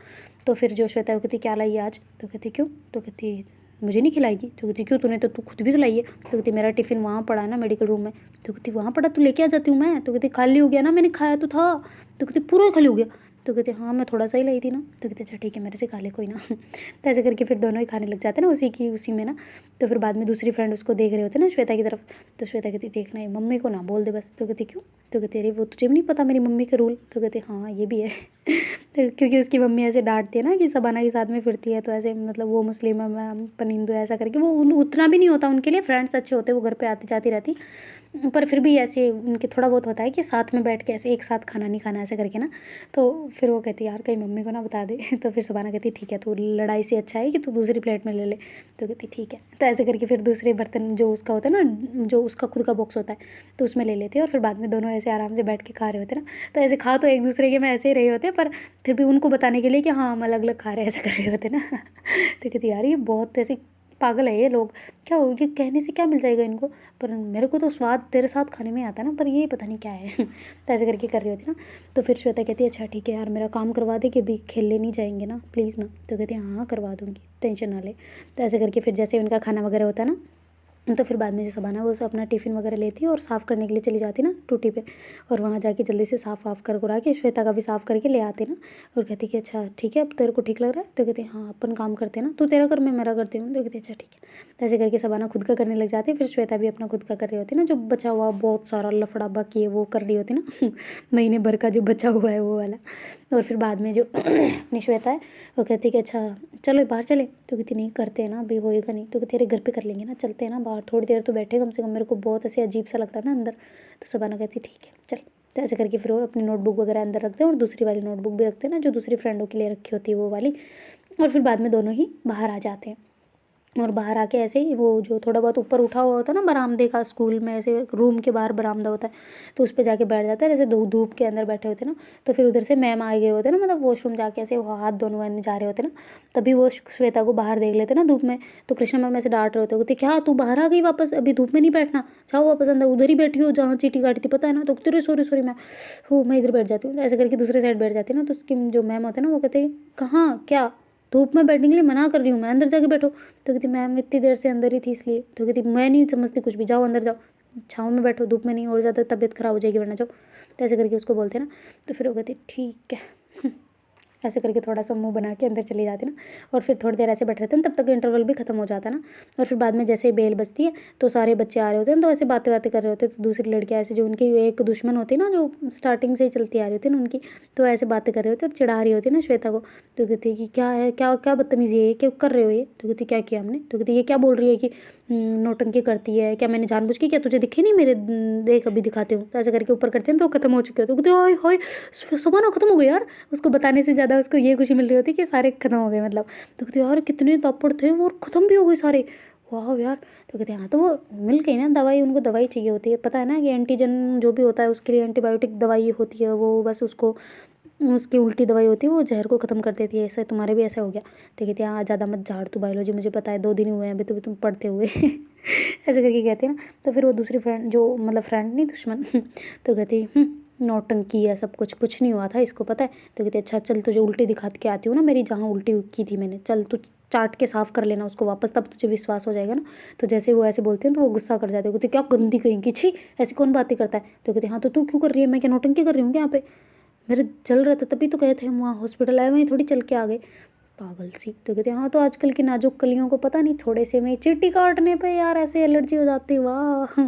तो फिर जो श्वेता वो कहती क्या लाई आज? तो कहती क्यों? तो कहती मुझे नहीं खिलाएगी। तो कहती क्यों, तूने तो तू खुद भी तो लाई है। तो कहती मेरा टिफ़िन वहाँ पड़ा है ना मेडिकल रूम में। तो कहती वहाँ पड़ा, तू लेके आ जाती हूँ मैं। तो कहती खाली हो गया ना, मैंने खाया तो था। तो कहती पूरा ही खाली हो गया। तो कहते हाँ मैं थोड़ा सा ही लाई थी ना। तो कहते अच्छा ठीक है मेरे से खा ले कोई ना। तो ऐसे करके फिर दोनों ही खाने लग जाते हैं ना उसी में ना। तो फिर बाद में दूसरी फ्रेंड उसको देख रहे होते हैं ना श्वेता की तरफ। तो श्वेता कहती देखना है मम्मी को ना बोल दे बस। तो कहती क्यों? तो कहती अरे वो तुझे भी नहीं पता मेरी मम्मी के रूल? तो कहते हाँ ये भी है। तो क्योंकि उसकी मम्मी ऐसे डांटती है ना कि सबाना के साथ में फिरती है, तो ऐसे मतलब वो मुस्लिम है मैं अपन हिंदू है, ऐसा करके वो उतना भी नहीं होता उनके लिए, फ्रेंड्स अच्छे होते वो घर पे आती जाती रहती, पर फिर भी ऐसे उनके थोड़ा बहुत होता है कि साथ में बैठ के ऐसे एक साथ खाना नहीं खाना ऐसे करके ना। तो फिर वो कहती है यार कहीं मम्मी को ना बता दे। तो फिर सबाना कहती ठीक है तो लड़ाई से अच्छा है कि तू दूसरी प्लेट में ले ले। तो कहती ठीक है। तो ऐसे करके फिर दूसरे बर्तन जो उसका होता है ना, जो उसका खुद का बॉक्स होता है, तो उसमें ले लेते हैं, और फिर बाद में दोनों ऐसे आराम से बैठ के खा रहे होते हैं ना। तो ऐसे खा तो एक दूसरे के में ऐसे ही रहे होते हैं, पर फिर भी उनको बताने के लिए कि हाँ हम अलग अलग खा रहे हैं ऐसा कर रहे होते हैं ना। तो कहती यार ये बहुत ऐसे पागल है ये लोग, क्या हो ये कहने से क्या मिल जाएगा इनको, पर मेरे को तो स्वाद तेरे साथ खाने में आता है ना, पर ये पता नहीं क्या है। तो ऐसे करके कर रही होती ना। तो फिर श्वेता कहती है अच्छा ठीक है यार मेरा काम करवा दे कि अभी खेलने नहीं जाएंगे ना प्लीज़ ना। तो कहती है हाँ करवा दूँगी टेंशन ना ले। तो ऐसे करके फिर जैसे उनका खाना वगैरह होता है ना, तो फिर बाद में जो सबाना वो अपना टिफ़िन वगैरह लेती है और साफ़ करने के लिए चली जाती ना टूटी पे, और वहाँ जाके जल्दी से साफ़ वाफ़ कर करा के श्वेता का भी साफ़ करके ले आती ना। और कहती कि अच्छा ठीक है अब तेरे को ठीक लग रहा है? तो कहती हाँ अपन काम करते हैं ना, तू तेरा कर मैं मेरा करती हूँ। तो कहती अच्छा ठीक है। तो ऐसे करके सबाना खुद का करने लग जाती है, फिर श्वेता भी अपना खुद का कर रही होती है ना, जो बचा हुआ बहुत सारा लफड़ा बाकी है वो कर रही होती ना। महीने भर का जो बचा हुआ है वो वाला। और फिर बाद में जो अपनी श्वेता है वो कहती कि अच्छा चलो बाहर चले। तो कहती नहीं करते हैं ना अभी होएगा नहीं। तो कहती अरे घर पे कर लेंगे ना, चलते हैं ना बाहर थोड़ी देर तो बैठे कम से कम, मेरे को बहुत ऐसे अजीब सा लग रहा है ना अंदर। तो सबाना कहती ठीक है चल। तो ऐसे करके फिर वो अपनी नोटबुक वगैरह अंदर रखते हैं, और दूसरी वाली नोटबुक भी रखते हैं ना जो दूसरी फ्रेंडों के लिए रखी होती है वो वाली। और फिर बाद में दोनों ही बाहर आ जाते हैं, और बाहर आके ऐसे ही वो जो थोड़ा बहुत ऊपर उठा हुआ होता है ना बरामदे का, स्कूल में ऐसे रूम के बाहर बरामदा होता है, तो उस पर जाके बैठ जाता है, जैसे धूप के अंदर बैठे होते हैं ना। तो फिर उधर से मैम आए गए होते हैं ना, मतलब वॉशरूम जाके ऐसे वो हाथ दोनों वाने जा रहे होते हैं ना, तभी वो श्वेता को बाहर देख लेते हैं ना धूप में। तो कृष्णा मैम ऐसे डांट रहे होते कहते क्या तू बाहर आ गई वापस, अभी धूप में नहीं बैठना, जाओ वापस अंदर, उधर ही बैठी हो जहाँ चीटी काटी थी पता है ना। तो तेरे सॉरी मैं इधर बैठ जाती हूँ। ऐसे करके दूसरे साइड बैठ जाती है ना। तो उसकी जो मैम होते हैं ना वो कहते हैं कहाँ क्या, धूप में बैठने के लिए मना कर रही हूँ मैं, अंदर जाके बैठो। तो कहती मैम इतनी देर से अंदर ही थी इसलिए। तो कहती मैं नहीं समझती कुछ भी, जाओ अंदर जाओ, छाँव में बैठो, धूप में नहीं, और ज़्यादा तबीयत ख़राब हो जाएगी वरना, जाओ। तो ऐसे करके उसको बोलते ना, तो फिर वो कहती ठीक है ऐसे करके थोड़ा सा मुंह बना के अंदर चली जाती ना, और फिर थोड़ी देर ऐसे बैठे रहते हैं, तब तक इंटरवल भी खत्म हो जाता है ना। और फिर बाद में जैसे ही बेल बजती है तो सारे बच्चे आ रहे होते हैं, तो ऐसे बातें बातें कर रहे होते हैं। तो दूसरी लड़कियाँ ऐसे जो उनकी एक दुश्मन होती है ना, जो स्टार्टिंग से ही चलती आ रही होती है ना उनकी, तो ऐसे बातें कर रहे होते हैं और चिढ़ा रही होती है ना श्वेता को। तो कहती है कि क्या है, क्या क्या बदतमीजी है ये, क्या कर रहे हो ये। तो कहती क्या किया हमने। तो कहती ये क्या बोल रही है कि नौटंकी करती है क्या, मैंने जानबूझ के, क्या तुझे दिखे नहीं मेरे, देख अभी दिखाते हूँ। तो ऐसे करके ऊपर करते हैं तो खत्म हो चुके हो। तो कहते हाय हाय सुबह खत्म हो गया यार। उसको बताने से ज़्यादा उसको ये खुशी मिल रही होती कि सारे खत्म हो गए मतलब। तो कहते यार कितने दापड़ थे वो, और ख़त्म भी हो गए सारे, वाह यार। तो कहते हाँ, तो वो मिल गई ना दवाई, उनको दवाई चाहिए होती है, पता है ना कि एंटीजन जो भी होता है उसके लिए एंटीबायोटिक दवाई होती है, वो बस उसको उसकी उल्टी दवाई होती है, वो जहर को ख़त्म कर देती है। ऐसा तुम्हारे भी ऐसा हो गया। तो कहती है हाँ ज़्यादा मत झाड़ तू बायोलॉजी, मुझे पता है 2 दिन हुए हैं अभी तो भी तुम पढ़ते हुए ऐसे करके कहते हैं ना। तो फिर वो दूसरी फ्रेंड जो मतलब फ्रेंड नहीं दुश्मन तो कहती नौटंकी है सब कुछ नहीं हुआ था इसको पता है। तो कहती अच्छा चल तुझे उल्टी दिखा के आती हूँ ना मेरी, जहाँ उल्टी की थी मैंने, चल तू चाट के साफ़ कर लेना उसको वापस, तब तुझे विश्वास हो जाएगा ना। तो जैसे वो ऐसे बोलते हैं तो वो गुस्सा कर जाते हैं, कहते क्या गंदी कहीं छी, ऐसी कौन बातें करता है। तो कहते हाँ तो तू क्यों कर रही है, मैं क्या नौटंकी कर रही हूँ क्या यहाँ पे, मेरे जल रहा था तभी तो गए थे हम वहाँ हॉस्पिटल आए, वहीं थोड़ी चल के आ गए, पागल सी। तो कहते हाँ तो आजकल की नाजुक कलियों को पता नहीं, थोड़े से में चींटी काटने पे यार ऐसे एलर्जी हो जाती, वाह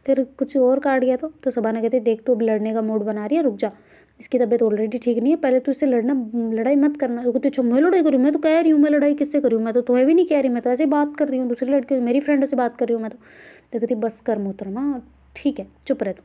फिर कुछ और काट गया तो सबाना कहते देख तो अब लड़ने का मूड बना रही है, रुक जा, इसकी तबीयत ऑलरेडी ठीक नहीं है, पहले तो इससे लड़ाई मत करना। तो कहते अच्छा मैं लड़ाई करूँ, मैं तो कह रही हूँ मैं लड़ाई किससे करूँ, मैं तो तुम्हें भी नहीं कह रही, मैं तो ऐसे बात कर रही हूँ दूसरी लड़की मेरी फ्रेंड से बात कर रही हूँ मैं तो कहती बस कर मोहतरमा, ठीक है चुप रह तू।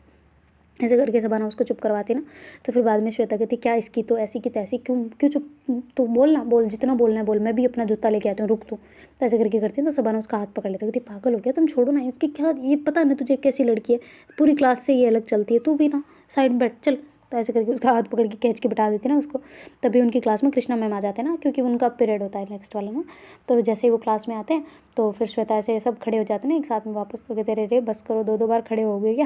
ऐसे करके सबाना उसको चुप करवाती ना। तो फिर बाद में श्वेता कहती क्या इसकी तो ऐसी की तैसी, क्यों क्यों चुप, तू बोल ना, बोल जितना बोलना है बोल, मैं भी अपना जूता लेके आती हूँ, रुक तू। तो ऐसे करके करती है तो सबाना उसका हाथ पकड़ लेती, कहती पागल हो गया तुम, छोड़ो ना इसकी, क्या ये पता ना तुझे कैसी लड़की है, पूरी क्लास से ये अलग चलती है, तू भी ना साइड में बैठ चल। तो ऐसे करके उसका हाथ पकड़ के खींच के बिठा देती ना उसको। तभी उनकी क्लास में कृष्णा मैम आ जाते हैं ना, क्योंकि उनका पीरियड होता है नेक्स्ट वाला में। तो जैसे ही वो क्लास में आते हैं तो फिर श्वेता ऐसे सब खड़े हो जाते हैं ना एक साथ में वापस। तो कहते रे बस करो, 2 बार खड़े हो गए क्या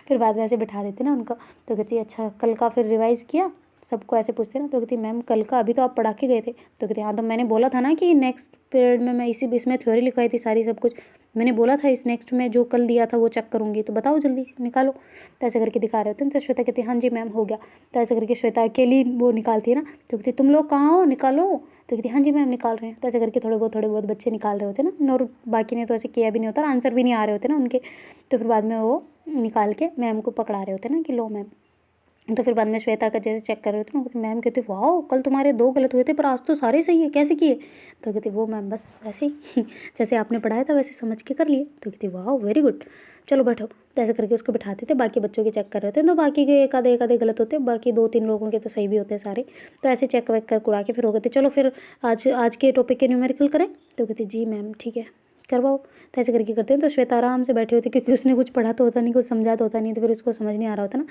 फिर बाद में ऐसे बिठा देते ना उनको। तो कहती अच्छा कल का फिर रिवाइज़ किया, सबको ऐसे पूछते ना। तो कहती मैम कल का अभी तो आप पढ़ा के गए थे। तो कहती हाँ तो मैंने बोला था ना कि नेक्स्ट पीरियड में मैं इसमें थ्योरी लिखवाई थी सारी सब कुछ, मैंने बोला था इस नेक्स्ट में जो कल दिया था वो चेक करूँगी, तो बताओ जल्दी निकालो। तो ऐसे करके दिखा रहे होते हैं। तो श्वेता कहती हाँ जी मैम हो गया। तो ऐसे करके श्वेता अकेली वो निकालती है ना। तो कहती तुम लोग कहाँ हो, निकालो। तो कहती हाँ जी मैम निकाल रहे हैं। तो ऐसे करके थोड़े बहुत बच्चे निकाल रहे होते हैं ना, और बाकी ने तो ऐसे किया भी नहीं होता, आंसर भी नहीं आ रहे होते ना उनके। तो फिर बाद में वो निकाल के मैम को पकड़ा रहे होते हैं ना कि लो मैम। तो फिर बाद में श्वेता का जैसे चेक कर रहे होते ना, तो मैम कहती वाह कल तुम्हारे 2 गलत हुए थे पर आज तो सारे सही है, कैसे किए। तो कहती वो मैम बस ऐसे ही जैसे आपने पढ़ाया था वैसे समझ के कर लिए। तो कहती वाह वेरी गुड, चलो बैठो। तो ऐसे करके उसको बिठाते थे, बाकी बच्चों के चेक कर रहे होते हैं, तो बाकी के एक आधे गलत होते हैं, बाकी 2-3 लोगों के तो सही भी होते हैं सारे। तो ऐसे चेक वेक कर कुरा के फिर वो कहते चलो फिर आज के टॉपिक के न्यूमेरिकल करें। तो कहती जी मैम ठीक है करवाओ। तो ऐसे करके करते हैं। तो श्वेता आराम से बैठी होती क्योंकि उसने कुछ पढ़ा तो होता नहीं, कुछ समझा तो होता नहीं, तो फिर उसको समझ नहीं आ रहा होता ना।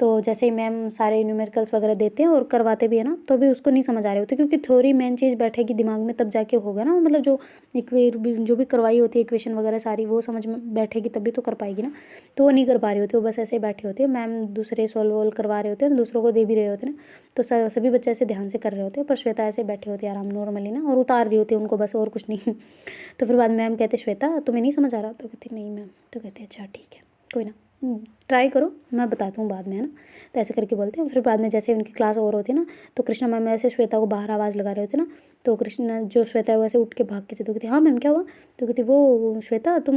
तो जैसे ही मैम सारे न्यूमेरिकल्स वगैरह देते हैं और करवाते भी है ना, तो अभी उसको नहीं समझ आ रहे होते, क्योंकि थ्योरी मेन चीज़ बैठेगी दिमाग में तब जाके होगा ना, मतलब जो भी करवाई होती है इक्वेशन वगैरह सारी वो समझ में बैठेगी तभी तो कर पाएगी ना। तो वो नहीं कर पा रही होती, वो बस ऐसे ही बैठी होती है, मैम दूसरे सॉल्व वोल्व करवा रहे होते हैं, दूसरों को दे भी रहे होते हैं ना। तो सभी बच्चे ऐसे ध्यान से कर रहे होते हैं, पर श्वेता ऐसे बैठी होती है आराम नॉर्मली ना, और उतार रही होती है उनको बस, और कुछ नहीं तो फिर बाद में मैम कहते श्वेता तुम्हें नहीं समझ आ रहा। तो कहती नहीं मैम। तो कहते अच्छा ठीक है कोई ना, ट्राई करो मैं बताता हूँ बाद में, है ना। तो ऐसे करके बोलते हैं। फिर बाद में जैसे उनकी क्लास और होती है ना, तो कृष्णा मैम ऐसे श्वेता को बाहर आवाज़ लगा रहे होते ना। तो कृष्णा जो श्वेता है वैसे उठ के भाग के से, तो कहती हाँ मैम क्या हुआ। तो कहती वो श्वेता तुम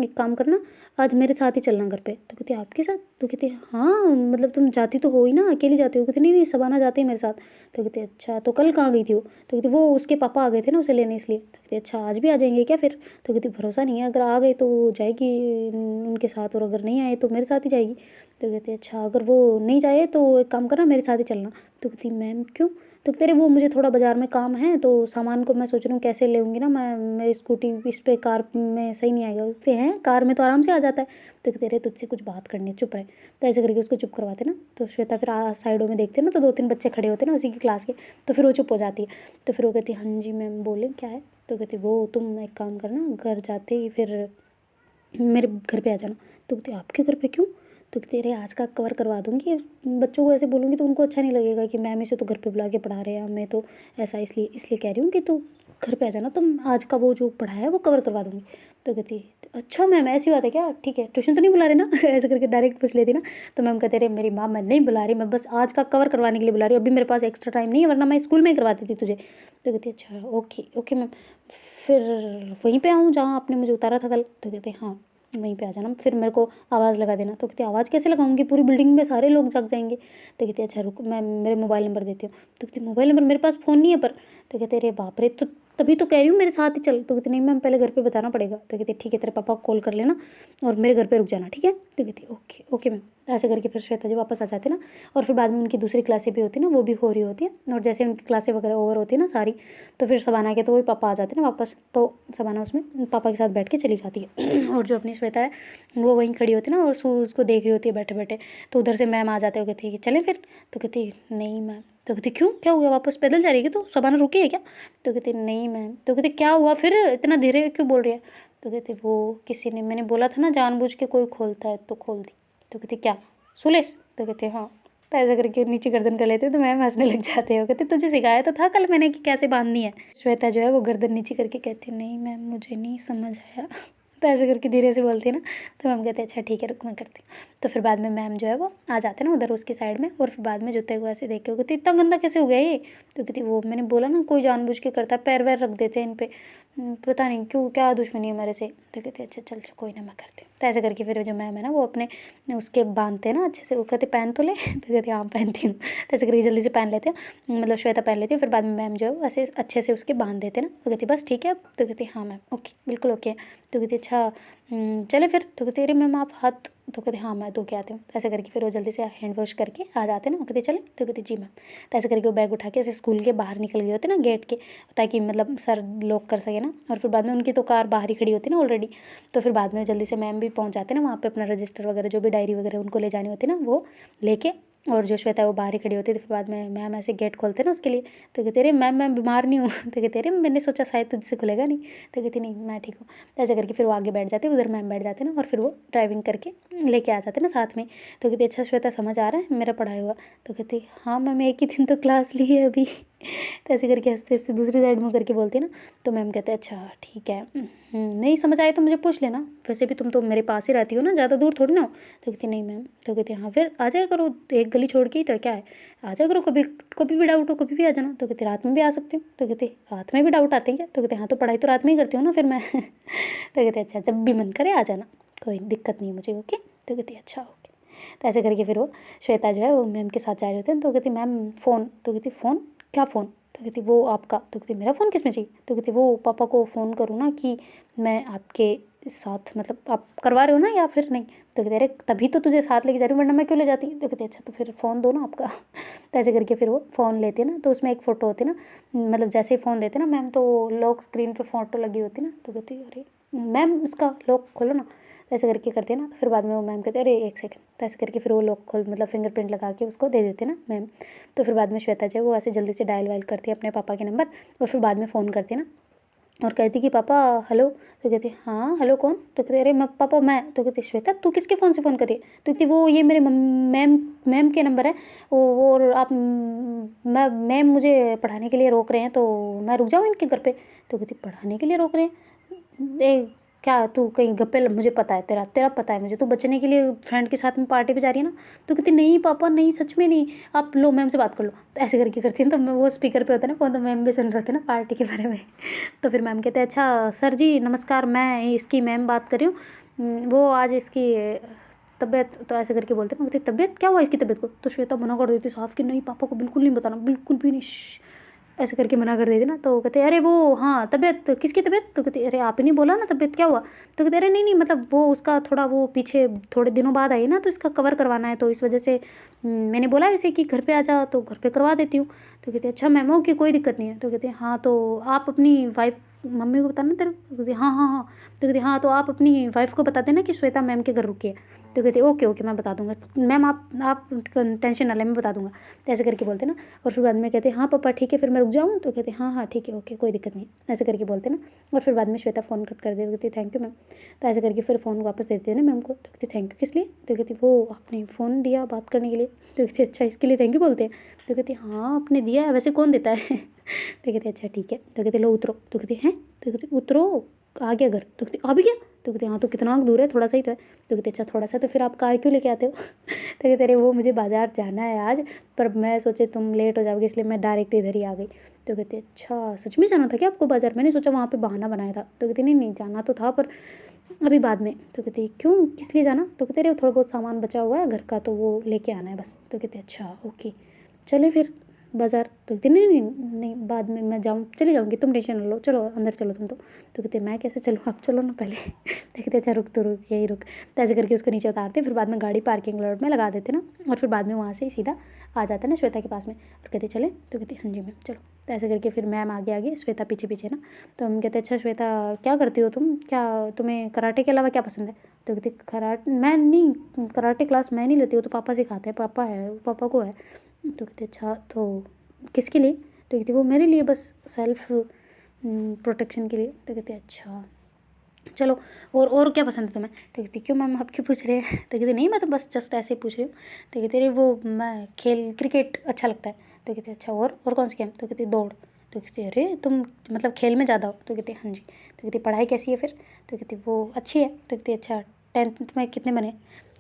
एक काम करना, आज मेरे साथ ही चलना घर पे। तो कहती आपके साथ। तो कहती हाँ मतलब तुम जाती तो हो ही ना, अकेली जाती हो। कहती नहीं सबाना जाती है मेरे साथ। तो कहती अच्छा तो कल कहाँ गई थी वो। तो कहती वो उसके पापा आ गए थे ना उसे लेने इसलिए। तो कहती अच्छा आज भी आ जाएंगे क्या फिर। तो कहती भरोसा नहीं है, अगर आ गए तो वो जाएगी उनके साथ, और अगर नहीं आए तो मेरे साथ ही जाएगी। तो कहती अच्छा अगर वो नहीं जाए तो एक काम करना मेरे साथ ही चलना। तो कहती मैम क्यों। तो कहते वो मुझे थोड़ा बाज़ार में काम है, तो सामान को मैं सोच रही हूँ कैसे लेऊँगी ना मैं, मेरी स्कूटी इस पे कार में सही नहीं आएगा। उससे हैं कार में तो आराम से आ जाता है। तो कहते तुझसे कुछ बात करनी है चुप रहे। तो ऐसे करके उसको चुप करवाते ना। तो श्वेता फिर साइडों में देखते ना, तो 2-3 बच्चे खड़े होते ना उसी की क्लास के। तो फिर वो चुप हो जाती है। तो फिर वो कहती हाँ जी मैम बोले क्या है। तो कहती वो तुम एक काम करना, घर जाते ही फिर मेरे घर पे आ जाना। तो कहती आपके घर पे क्यों। तो तेरे आज का कवर करवा दूँगी, बच्चों को ऐसे बोलूँगी तो उनको अच्छा नहीं लगेगा कि मैम इसे तो घर पे बुला के पढ़ा रहे हैं, मैं तो ऐसा इसलिए कह रही हूँ कि तू घर पे आ जाना, तुम आज का वो जो पढ़ाया है वो कवर करवा दूँगी। तो कहती अच्छा मैम ऐसी बात है क्या, ठीक है ट्यूशन तो नहीं बुला रहे ना ऐसे करके डायरेक्ट पूछ लेती ना। तो मैम कहते रहे मेरी माँ मैं नहीं बुला रही, मैं बस आज का कवर करवाने के लिए बुला रही हूँ, अभी मेरे पास एक्स्ट्रा टाइम नहीं है वरना मैं स्कूल में ही करवाती थी तुझे। तो कहती अच्छा ओके ओके मैम, फिर वहीं पे आऊँ जहाँ आपने मुझे उतारा था कल। तो कहते हाँ वहीं पे आ जाना, फिर मेरे को आवाज़ लगा देना। तो कहती आवाज़ कैसे लगाऊंगी, पूरी बिल्डिंग में सारे लोग जाग जाएंगे। तो कहती अच्छा रुक मैं मेरे मोबाइल नंबर देती हूँ। तो कहती मोबाइल नंबर, मेरे पास फ़ोन नहीं है पर। तो कहते अरे बाप रे, तो तभी तो कह रही हूँ मेरे साथ ही चल। तो कहती नहीं मैम पहले घर पे बताना पड़ेगा। तो कहती ठीक है तेरे पापा को कॉल कर लेना और मेरे घर पे रुक जाना, ठीक है। तो कहती ओके ओके मैम। ऐसे करके फिर श्वेता जी वापस आ जाते ना, और फिर बाद में उनकी दूसरी क्लासें भी होती ना, वो भी हो रही होती है। और जैसे उनकी क्लासें वगैरह ओवर होती है ना सारी, तो फिर शबाना के तो वही पापा आ जाते हैं ना वापस। तो शबाना उसमें पापा के साथ बैठ के चली जाती है और जो अपनी श्वेता है वो वहीं खड़ी होती है ना, और उसको देख रही होती है बैठे बैठे। तो उधर से मैम आ जाते हो, कहती है कि चलें फिर। तो कहती नहीं मैम। तो कहती क्यों, क्या हुआ, वापस पैदल जा रही है क्या, तो शबाना रुकी है क्या। तो कहती नहीं मैम। तो कहती क्या हुआ फिर, इतना धीरे क्यों बोल रही है। तो कहती वो किसी ने, मैंने बोला था ना जानबूझ के कोई खोलता है तो खोल दी। तो कहती क्या सुलेश। तो कहते हाँ। तो ऐसा करके नीचे गर्दन कर लेते तो मैम हंसने लग जाते हो, कहते तुझे सिखाया तो था कल मैंने कि कैसे बांधनी है। श्वेता जो है वो गर्दन नीचे करके कहती नहीं मैम मुझे नहीं समझ आया तो ऐसे करके धीरे से बोलती है ना। तो मैम कहते अच्छा ठीक है रुक मैं करती हूँ। तो फिर बाद में मैम जो है वो आ जाते हैं ना उधर उसकी साइड में, और फिर बाद में जूते को ऐसे देख के वो कहती इतना गंदा कैसे हो गया ये। तो कहती वो मैंने बोला ना कोई जानबूझ के करता है, पैर वैर रख देते हैं इन पे, पता नहीं क्यों क्या दुश्मनी है मेरे से। तो कहते अच्छा चल कोई ना मैं करती हूँ। तो ऐसे करके फिर जो मैम है ना वो अपने उसके बांधते हैं ना अच्छे से, वो कहते पहन तो ले तो कहते हाँ पहनती हूँ। तो ऐसे करके जल्दी से पहन लेते हैं, मतलब श्वेता पहन लेती है। फिर बाद में मैम जो है वो ऐसे अच्छे से उसके बांध देते हैं ना। तो कहती बस ठीक है। तो कहती हाँ मैम ओके बिल्कुल ओके। तो कहती अच्छा चले फिर। तो कहती अरे मैम आप हाथ। तो कहते हाँ मैं धो के आती हूँ। तो ऐसे करके फिर वो जल्दी से हैंड वॉश करके आ जाते हैं ना। वो कहते चले। तो कहती जी मैम। तो ऐसे करके वो बैग उठा के ऐसे स्कूल के बाहर निकल गए होते ना गेट के, ताकि मतलब सर लॉक कर सके ना। और फिर बाद में उनकी तो कार बाहर ही खड़ी होती है ना ऑलरेडी। तो फिर बाद में जल्दी से मैम भी पहुँच जाते हैं ना वहाँ पे, अपना रजिस्टर वगैरह जो भी डायरी वगैरह उनको ले जानी होती है ना वो लेके। और जो श्वेता है वो बाहर ही खड़ी होती है। तो फिर बाद में मैम ऐसे गेट खोलते हैं ना उसके लिए। तो कहते अरे मैम मैं बीमार नहीं हूँ तो कहते अरे मैंने सोचा शायद तुझसे खुलेगा नहीं। तो कहती नहीं मैं ठीक हूँ। तो ऐसे करके फिर वो आगे बैठ जाते हैं, उधर मैम बैठ जाते हैं ना, और फिर वो ड्राइविंग करके लेके आ जाते हैं ना साथ में। तो कहती अच्छा श्वेता समझ आ रहा है मेरा पढ़ाई हुआ। तो कहती हाँ मैम एक ही दिन तो क्लास ली है अभी तो ऐसे करके हंसते हंसते दूसरी साइड में करके बोलती है ना। तो मैम कहते हैं अच्छा ठीक है, नहीं समझ आए तो मुझे पूछ लेना, वैसे भी तुम तो मेरे पास ही रहती हो ना, ज़्यादा दूर थोड़ी ना हो। तो कहती नहीं मैम। तो कहती हाँ फिर आ जाया करो, एक गली छोड़ के ही तो क्या है, आ जाया करो कभी, कभी भी डाउट हो कभी भी आ जाना। तो कहती रात में भी आ सकती हूँ। तो कहती रात में भी डाउट आते हैं क्या। तो कहते हाँ तो पढ़ाई तो रात में ही करती हूँ ना फिर मैं तो कहते अच्छा जब भी मन करे आ जाना, कोई दिक्कत नहीं मुझे ओके। तो कहती अच्छा ओके। तो ऐसे करके फिर वो श्वेता जो है वो मैम के साथ जा रहे होते हैं। तो कहती मैम फ़ोन। तो कहती फ़ोन क्या फ़ोन। तो कहती वो आपका। तो कहती मेरा फ़ोन किस में चाहिए। तो कहती वो पापा को फ़ोन करूँ ना कि मैं आपके साथ, मतलब आप करवा रहे हो ना या फिर नहीं। तो कहते अरे तभी तो तुझे साथ लेके जा रही हूँ वरना मैं क्यों ले जाती। तो कहती अच्छा तो फिर फ़ोन दो ना आपका तो ऐसे करके फिर वो फ़ोन लेती है ना। तो उसमें एक फ़ोटो होती है ना, मतलब जैसे ही फ़ोन देते ना मैम तो लॉक स्क्रीन पर फ़ोटो लगी होती ना। तो कहती अरे मैम इसका लॉक खोलो ना। तो ऐसे करके करते हैं ना। फिर बाद में वो मैम कहते अरे एक सेकंड। तो ऐसे करके फिर वो लॉक खोल, मतलब फिंगरप्रिंट लगा के उसको दे देते ना मैम। तो फिर बाद में श्वेता जो है वो ऐसे जल्दी से डायल वायल करती है अपने पापा के नंबर, और फिर बाद में फ़ोन करती है ना, और कहती कि पापा हेलो। तो कहते हाँ हेलो कौन। तो कहते अरे मैं पापा मैं। तो कहते श्वेता तू किसके फ़ोन से फ़ोन कर रही है। तो कहती वो ये मेरे मैम मैम के नंबर है वो, और आप मैं मैम मुझे पढ़ाने के लिए रोक रहे हैं तो मैं रुक जाऊँ इनके घर पे। तो कहती पढ़ाने के लिए रोक रहे हैं, ए क्या तू कहीं गप्पे मुझे पता है तेरा तेरा पता है मुझे, तू बचने के लिए फ्रेंड के साथ में पार्टी पे जा रही है ना। तो कहती नहीं पापा नहीं सच में नहीं, आप लो मैम से बात कर लो। तो ऐसे करके करती है तो मैं वो स्पीकर पे होता है ना फ़ोन, तो मैम भी सुन रहे होते हैं ना पार्टी के बारे में तो फिर मैम कहते हैं अच्छा सर जी नमस्कार, मैं इसकी मैम बात कर रही हूँ, वो आज इसकी तबीयत। तो ऐसे करके बोलते हैं ना, कहते तबीयत क्या हुआ इसकी तबीयत को। तो श्वेता मना कर देती साफ कि नहीं पापा को बिल्कुल नहीं बताना, बिल्कुल भी नहीं, ऐसे करके मना कर देती ना। तो कहते अरे वो हाँ तबीयत किसकी तबीयत। तो कहती अरे आप ही नहीं बोला ना तबीयत क्या हुआ। तो कहते अरे नहीं नहीं मतलब वो उसका थोड़ा वो पीछे थोड़े दिनों बाद आई ना तो इसका कवर करवाना है, तो इस वजह से मैंने बोला इसे कि घर पे आ जा तो घर पे करवा देती हूँ। तो कहते अच्छा मैम ओके कोई दिक्कत नहीं है। तो कहते हाँ तो आप अपनी वाइफ मम्मी को बताना तेरे। तो कहती हाँ हाँ हाँ। तो कहती हाँ तो आप अपनी वाइफ को बता देना कि श्वेता मैम के घर रुकी है। तो कहती ओके ओके मैं बता दूंगा मैम, आप टेंशन ना लें मैं बता दूंगा। तो ऐसे करके बोलते ना, और फिर बाद में कहते हाँ पापा ठीक है फिर मैं रुक जाऊँ। तो कहते हाँ हाँ ठीक है ओके कोई दिक्कत नहीं, ऐसे करके बोलते ना। और फिर बाद में श्वेता फ़ोन कट कर दे, कहती थैंक यू मैम। तो ऐसे करके फिर फ़ोन वापस देते हैं ना मैम को। तो कहती थैंक यू किस लिए। तो कहती वो आपने फ़ोन दिया बात करने के लिए। तो कहती अच्छा इसके लिए थैंक यू बोलते हैं। तो कहती हाँ आपने दिया है, वैसे कौन देता है तो कहते अच्छा ठीक है। तो कहते लो उतरो। तो कहती हैं। तो कहती उतरो आ गया घर। तो कहती अभी क्या। तो तो कहते हाँ तो कितना दूर है, थोड़ा सा ही तो है। तो कहते अच्छा थोड़ा सा, तो फिर आप कार क्यों लेके आते हो? तो कहते अरे वो मुझे बाज़ार जाना है आज, पर मैं सोचे तुम लेट हो जाओगे इसलिए मैं डायरेक्ट इधर ही आ गई। तो कहते अच्छा सच में जाना था क्या आपको बाज़ार? मैंने सोचा वहाँ पे बहाना बनाया था। तो कहते नहीं नहीं जाना तो था, पर अभी बाद में। तो कहते क्यों, किस लिए जाना? तो कहते अरे थोड़ा बहुत सामान बचा हुआ है घर का, तो वो लेके आना है बस। तो कहते अच्छा ओके चले फिर बाज़ार। तो कहते नहीं नहीं नहीं बाद में मैं जाऊँ, चली जाऊँगी, तुम टेंशन ना लो, चलो अंदर चलो तुम। तो कहते मैं कैसे चलूँ, आप चलो ना पहले। तो कहते अच्छा रुक, तो रुक यही रुक। तो ऐसे करके उसको नीचे उतारते, फिर बाद में गाड़ी पार्किंग लॉट में लगा देते ना, और फिर बाद में वहाँ से ही सीधा आ जाता है ना श्वेता के पास में। और कहते चले? तो कहते हाँ जी मैम चलो। तो ऐसे करके फिर मैम आगे आगे, श्वेता पीछे पीछे ना। तो हम कहते अच्छा श्वेता क्या करती हो तुम, क्या तुम्हें कराटे के अलावा क्या पसंद है? तो कहते कराटे मैं नहीं, कराटे क्लास मैं नहीं लेती, हो तो पापा सिखाते हैं, पापा है, पापा को है। तो कहते अच्छा तो किसके लिए? तो कहती वो मेरे लिए, बस सेल्फ प्रोटेक्शन के लिए। तो कहते अच्छा चलो और क्या पसंद है तुम्हें? तो कहती क्यों मैम आप क्यों पूछ रहे हैं? तो कहती नहीं मैं तो बस जस्ट ऐसे ही पूछ रही हूँ। तो कहती अरे वो मैं खेल क्रिकेट अच्छा लगता है। तो कहती अच्छा और कौन सा गेम? तो कहती दौड़। तो कहती अरे तुम मतलब खेल में ज़्यादा हो? तो कहती हाँ जी। तो कहती पढ़ाई कैसी है फिर? तो कहती वो अच्छी है। तो कहती अच्छा 10th में कितने बने?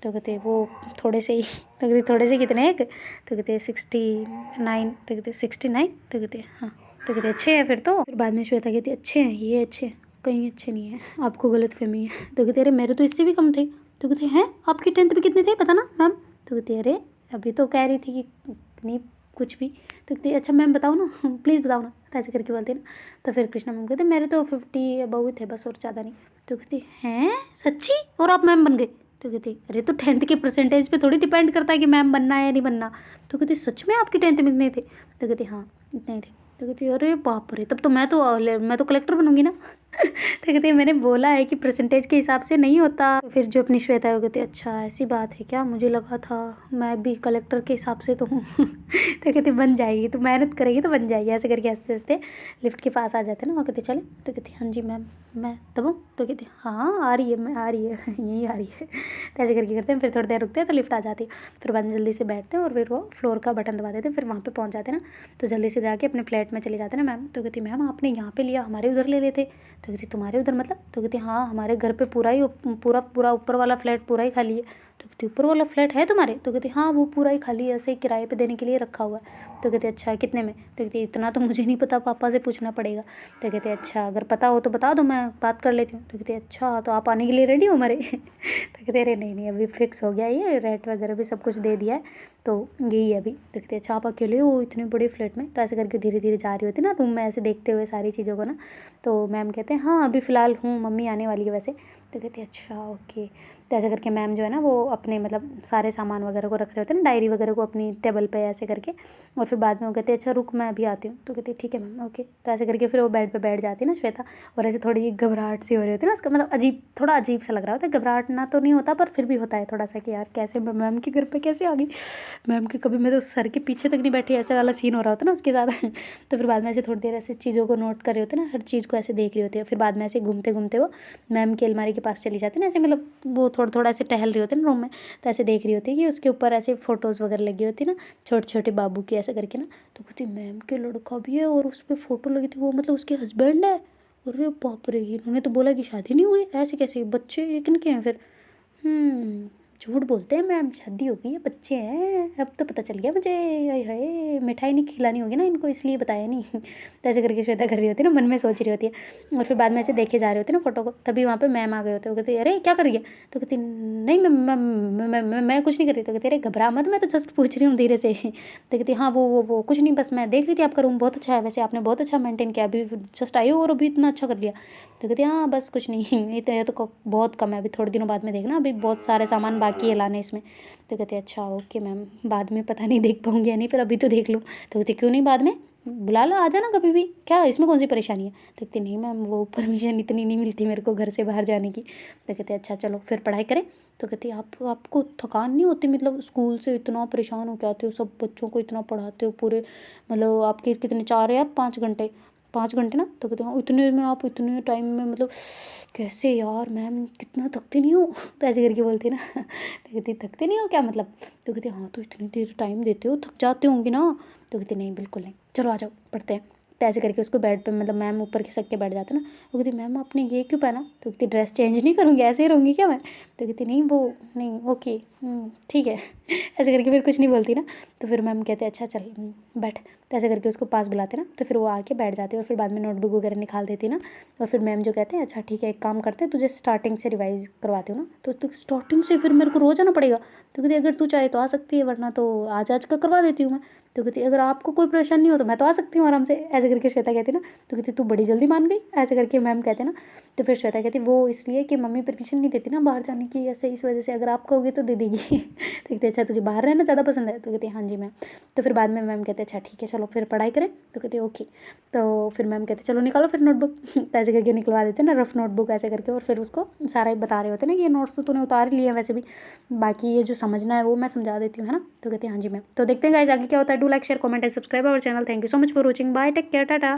तो कहते वो थोड़े से ही। तो कहते थोड़े से कितने एक? तो कहते 69। तो कहते 69? तो कहते हाँ। तो कहते अच्छे हैं फिर तो। फिर बाद में श्वेता कहती अच्छे हैं, ये अच्छे हैं, कहीं अच्छे नहीं है, आपको गलतफहमी है। तो कहते अरे मेरे तो इससे भी कम थे। तो कहते हैं आपकी 10th में कितने थे पता ना मैम? तो कहती अरे अभी तो कह रही थी कि नहीं कुछ भी। तो कहती अच्छा मैम बताओ ना, प्लीज़ बताओ ना। तो ऐसे करके बोलते ना। तो फिर कृष्णा मैम कहते मेरे तो 50 अबव ही थे बस, और ज़्यादा नहीं। तो कहती हैं सच्ची, और आप मैम बन गए? तो कहती अरे तो 10th के परसेंटेज पे थोड़ी डिपेंड करता है कि मैम बनना है या नहीं बनना। तो कहती सच में आपकी 10th में इतने थे? तो कहती हाँ इतने ही थे। तो कहती अरे बाप रे, तब तो मैं तो कलेक्टर बनूंगी ना। तो कहती मैंने बोला है कि परसेंटेज के हिसाब से नहीं होता। तो फिर जो अपनी श्वेता है वो कहती अच्छा ऐसी बात है क्या, मुझे लगा था मैं भी कलेक्टर के हिसाब से तो हूँ। तो कहती बन जाएगी, तो मेहनत करेगी तो बन जाएगी। ऐसे करके हंसते हंसते लिफ्ट के पास आ जाते ना, और कहते चले? तो कहती हाँ जी मैम मैं दबाऊँ? तो कहती हाँ आ रही है, मैं आ रही है, यहीं आ रही है। तो ऐसे करके करते हैं, फिर थोड़ी देर रुकते हैं तो लिफ्ट आ जाती है। फिर बाद में जल्दी से बैठते हैं और फिर वो फ्लोर का बटन दबा देते हैं, फिर वहाँ पे पहुँच जाते हैं ना। तो जल्दी से जाके अपने फ्लैट में चले जाते हैं ना मैम। तो कहती मैम आपने यहाँ पे लिया, हमारे उधर ले लेते। तो कहती तुम्हारे उधर मतलब? तो कहती हाँ हमारे घर पे पूरा ही पूरा ऊपर वाला फ्लैट पूरा ही खाली है। तो कहती ऊपर वाला फ्लैट है तुम्हारे? तो कहती हाँ वो पूरा ही खाली है, ऐसे ही किराए पे देने के लिए रखा हुआ है। तो कहते अच्छा कितने में? तो कहती इतना तो मुझे नहीं पता, पापा से पूछना पड़ेगा। तो कहते अच्छा अगर पता हो तो बता दो, मैं बात कर लेती हूँ। तो कहती अच्छा तो आप आने के लिए रेडी हो हमारे? तो कहते अरे नहीं नहीं अभी फिक्स हो गया, ये रेंट वगैरह भी सब कुछ दे दिया है, तो यही है अभी। तो कहते अच्छा आप अकेले हो इतने बड़े फ्लैट में? तो ऐसे करके धीरे धीरे जा रही होती ना रूम में, ऐसे देखते हुए सारी चीज़ों को ना। तो मैम कहते हैं हाँ अभी फ़िलहाल हूँ, मम्मी आने वाली है वैसे। तो कहती अच्छा ओके। तो ऐसे करके मैम जो है ना वो अपने मतलब सारे सामान वगैरह को रख रहे होते हैं ना, डायरी वगैरह को अपनी टेबल पे ऐसे करके। और फिर बाद में वो कहते अच्छा रुक मैं अभी आती हूँ। तो कहती ठीक है मैम ओके। तो ऐसे करके फिर वो बेड पे बैठ जाती है ना श्वेता, और ऐसे थोड़ी घबराहट सी हो रही होती है ना उसका, मतलब थोड़ा अजीब सा लग रहा होता है। घबराहट ना तो नहीं होता, पर फिर भी होता है थोड़ा सा कि यार कैसे मैं मैम के घर पे कैसे आ गई, मैम के कभी मैं तो सर के पीछे तक नहीं बैठी, ऐसा वाला सीन हो रहा होता है ना उसके साथ। तो फिर बाद में ऐसे थोड़ी देर ऐसे चीज़ों को नोट कर रहे होते हैं ना, हर चीज़ को ऐसे देख रही होती है। फिर बाद में ऐसे घूमते घूमते वो मैम की अलमारी के पास चली जाती है ना, ऐसे मतलब वो थोड़ा थोड़ा ऐसे टहल रही होती है ना रूम में। तो ऐसे देख रही होती है कि उसके ऊपर ऐसे फ़ोटोज़ वगैरह लगी होती है ना, छोटे छोटे बाबू की ऐसे करके ना। तो कहती मैम के लड़का भी है और उस पर फ़ोटो लगी थी, वो मतलब उसके हस्बैंड है। अरे बाप रे, इन्होंने तो बोला कि शादी नहीं हुई, ऐसे कैसे बच्चे किनके हैं फिर? झूठ बोलते हैं मैम, शादी हो गई है, बच्चे हैं, अब तो पता चल गया मुझे। हाय हाय मिठाई नहीं खिलानी होगी ना इनको, इसलिए बताया नहीं। तो ऐसे करके श्वेता कर रही होती है ना, मन में सोच रही होती है। और फिर बाद में ऐसे देखे जा रहे होते हैं ना फोटो को, तभी वहाँ पे मैम आ गए होते हैं। वो कहती अरे क्या कर रही है? तो कहती नहीं मैं कुछ नहीं कर रही। तो कहती अरे घबरा मत, मैं तो जस्ट पूछ रही हूँ धीरे से। तो कहती हाँ वो कुछ नहीं, बस मैं देख रही थी आपका रूम बहुत अच्छा है वैसे, आपने बहुत अच्छा मेंटेन किया, अभी जस्ट आई हो और अभी इतना अच्छा कर लिया। तो कहती हाँ बस कुछ नहीं, इतने तो बहुत कम है, अभी थोड़े दिनों बाद में देखना, अभी बहुत सारे सामान बाकी है लाने इसमें। तो कहते अच्छा ओके मैम, बाद में पता नहीं देख पाऊँगी या नहीं, फिर अभी तो देख लूँ। तो कहती क्यों नहीं, बाद में बुला लो, आ जाना कभी भी, क्या इसमें कौन सी परेशानी है? तो कहती नहीं मैम वो परमिशन इतनी नहीं मिलती मेरे को घर से बाहर जाने की। तो कहते अच्छा चलो फिर पढ़ाई करें। तो कहती आपको थकान नहीं होती, मतलब स्कूल से इतना परेशान हो के आते हो, सब बच्चों को इतना पढ़ाते हो पूरे, मतलब आपके कितने 4 या 5 घंटे, 5 घंटे ना? तो कहते हाँ इतने में आप इतने टाइम में मतलब कैसे यार मैम, कितना थकते नहीं हो? तो ऐसे करके बोलती ना। तो कहती थकते नहीं हो क्या मतलब? तो कहती हाँ तो इतनी देर टाइम देते हो, थक जाते होंगे ना? तो कहती नहीं बिल्कुल नहीं, चलो आ जाओ पढ़ते हैं। तो ऐसे करके उसको बेड पे मतलब मैम ऊपर खिसक के बैठ जाते ना। वो कहती मैम आपने ये क्यों पहना? तो कहती ड्रेस चेंज नहीं करूँगी, ऐसे ही रहूँगी क्या मैं? तो कहती नहीं वो नहीं, ओके ठीक है ऐसे करके फिर कुछ नहीं बोलती ना। तो फिर मैम कहते अच्छा चल बैठ। तो ऐसे करके उसको पास बुलाते ना, तो फिर वो आके बैठ जाती है और फिर बाद में नोटबुक वगैरह निकाल देती ना। और फिर मैम जो कहते हैं अच्छा ठीक है एक काम करते हैं, तुझे स्टार्टिंग से रिवाइज़ करवाती हूँ ना। तो स्टार्टिंग से फिर मेरे को रोज़ आना पड़ेगा? तो कहती अगर तू चाहे तो आ सकती है, वरना तो आज आज का करवा देती हूँ मैं। तो कहती अगर आपको कोई परेशानी हो तो मैं तो आ सकती हूँ आराम से, ऐसे करके श्वेता कहती ना। तो कहती तू बड़ी जल्दी मान गई, ऐसे करके मैम कहते ना। तो फिर श्वेता कहती वो इसलिए कि मम्मी परमिशन नहीं देती ना बाहर जाने की, ऐसे इस वजह से, अगर आप कहोगे तो दे देगी तो कहती अच्छा तुझे बाहर रहना ज़्यादा पसंद है? तो कहती हाँ जी मैम। तो फिर बाद में मैम कहते अच्छा ठीक है चलो फिर पढ़ाई करें। तो कहती ओके। तो फिर मैम कहते चलो निकालो फिर नोटबुक तो ऐसे करके निकलवा देते ना रफ नोटबुक ऐसे करके। और फिर उसको सारा ही बता रहे होते ना कि ये नोट्स तो तूने उतार ही लिए हैं वैसे भी, बाकी ये जो समझना है वो मैं समझा देती हूँ, है ना। तो कहते हैं हाँ जी मैम। तो देखते हैं गाइस आगे क्या होता है। Do like share comment and subscribe our channel. Thank you so much for watching. Bye, take care, Tata.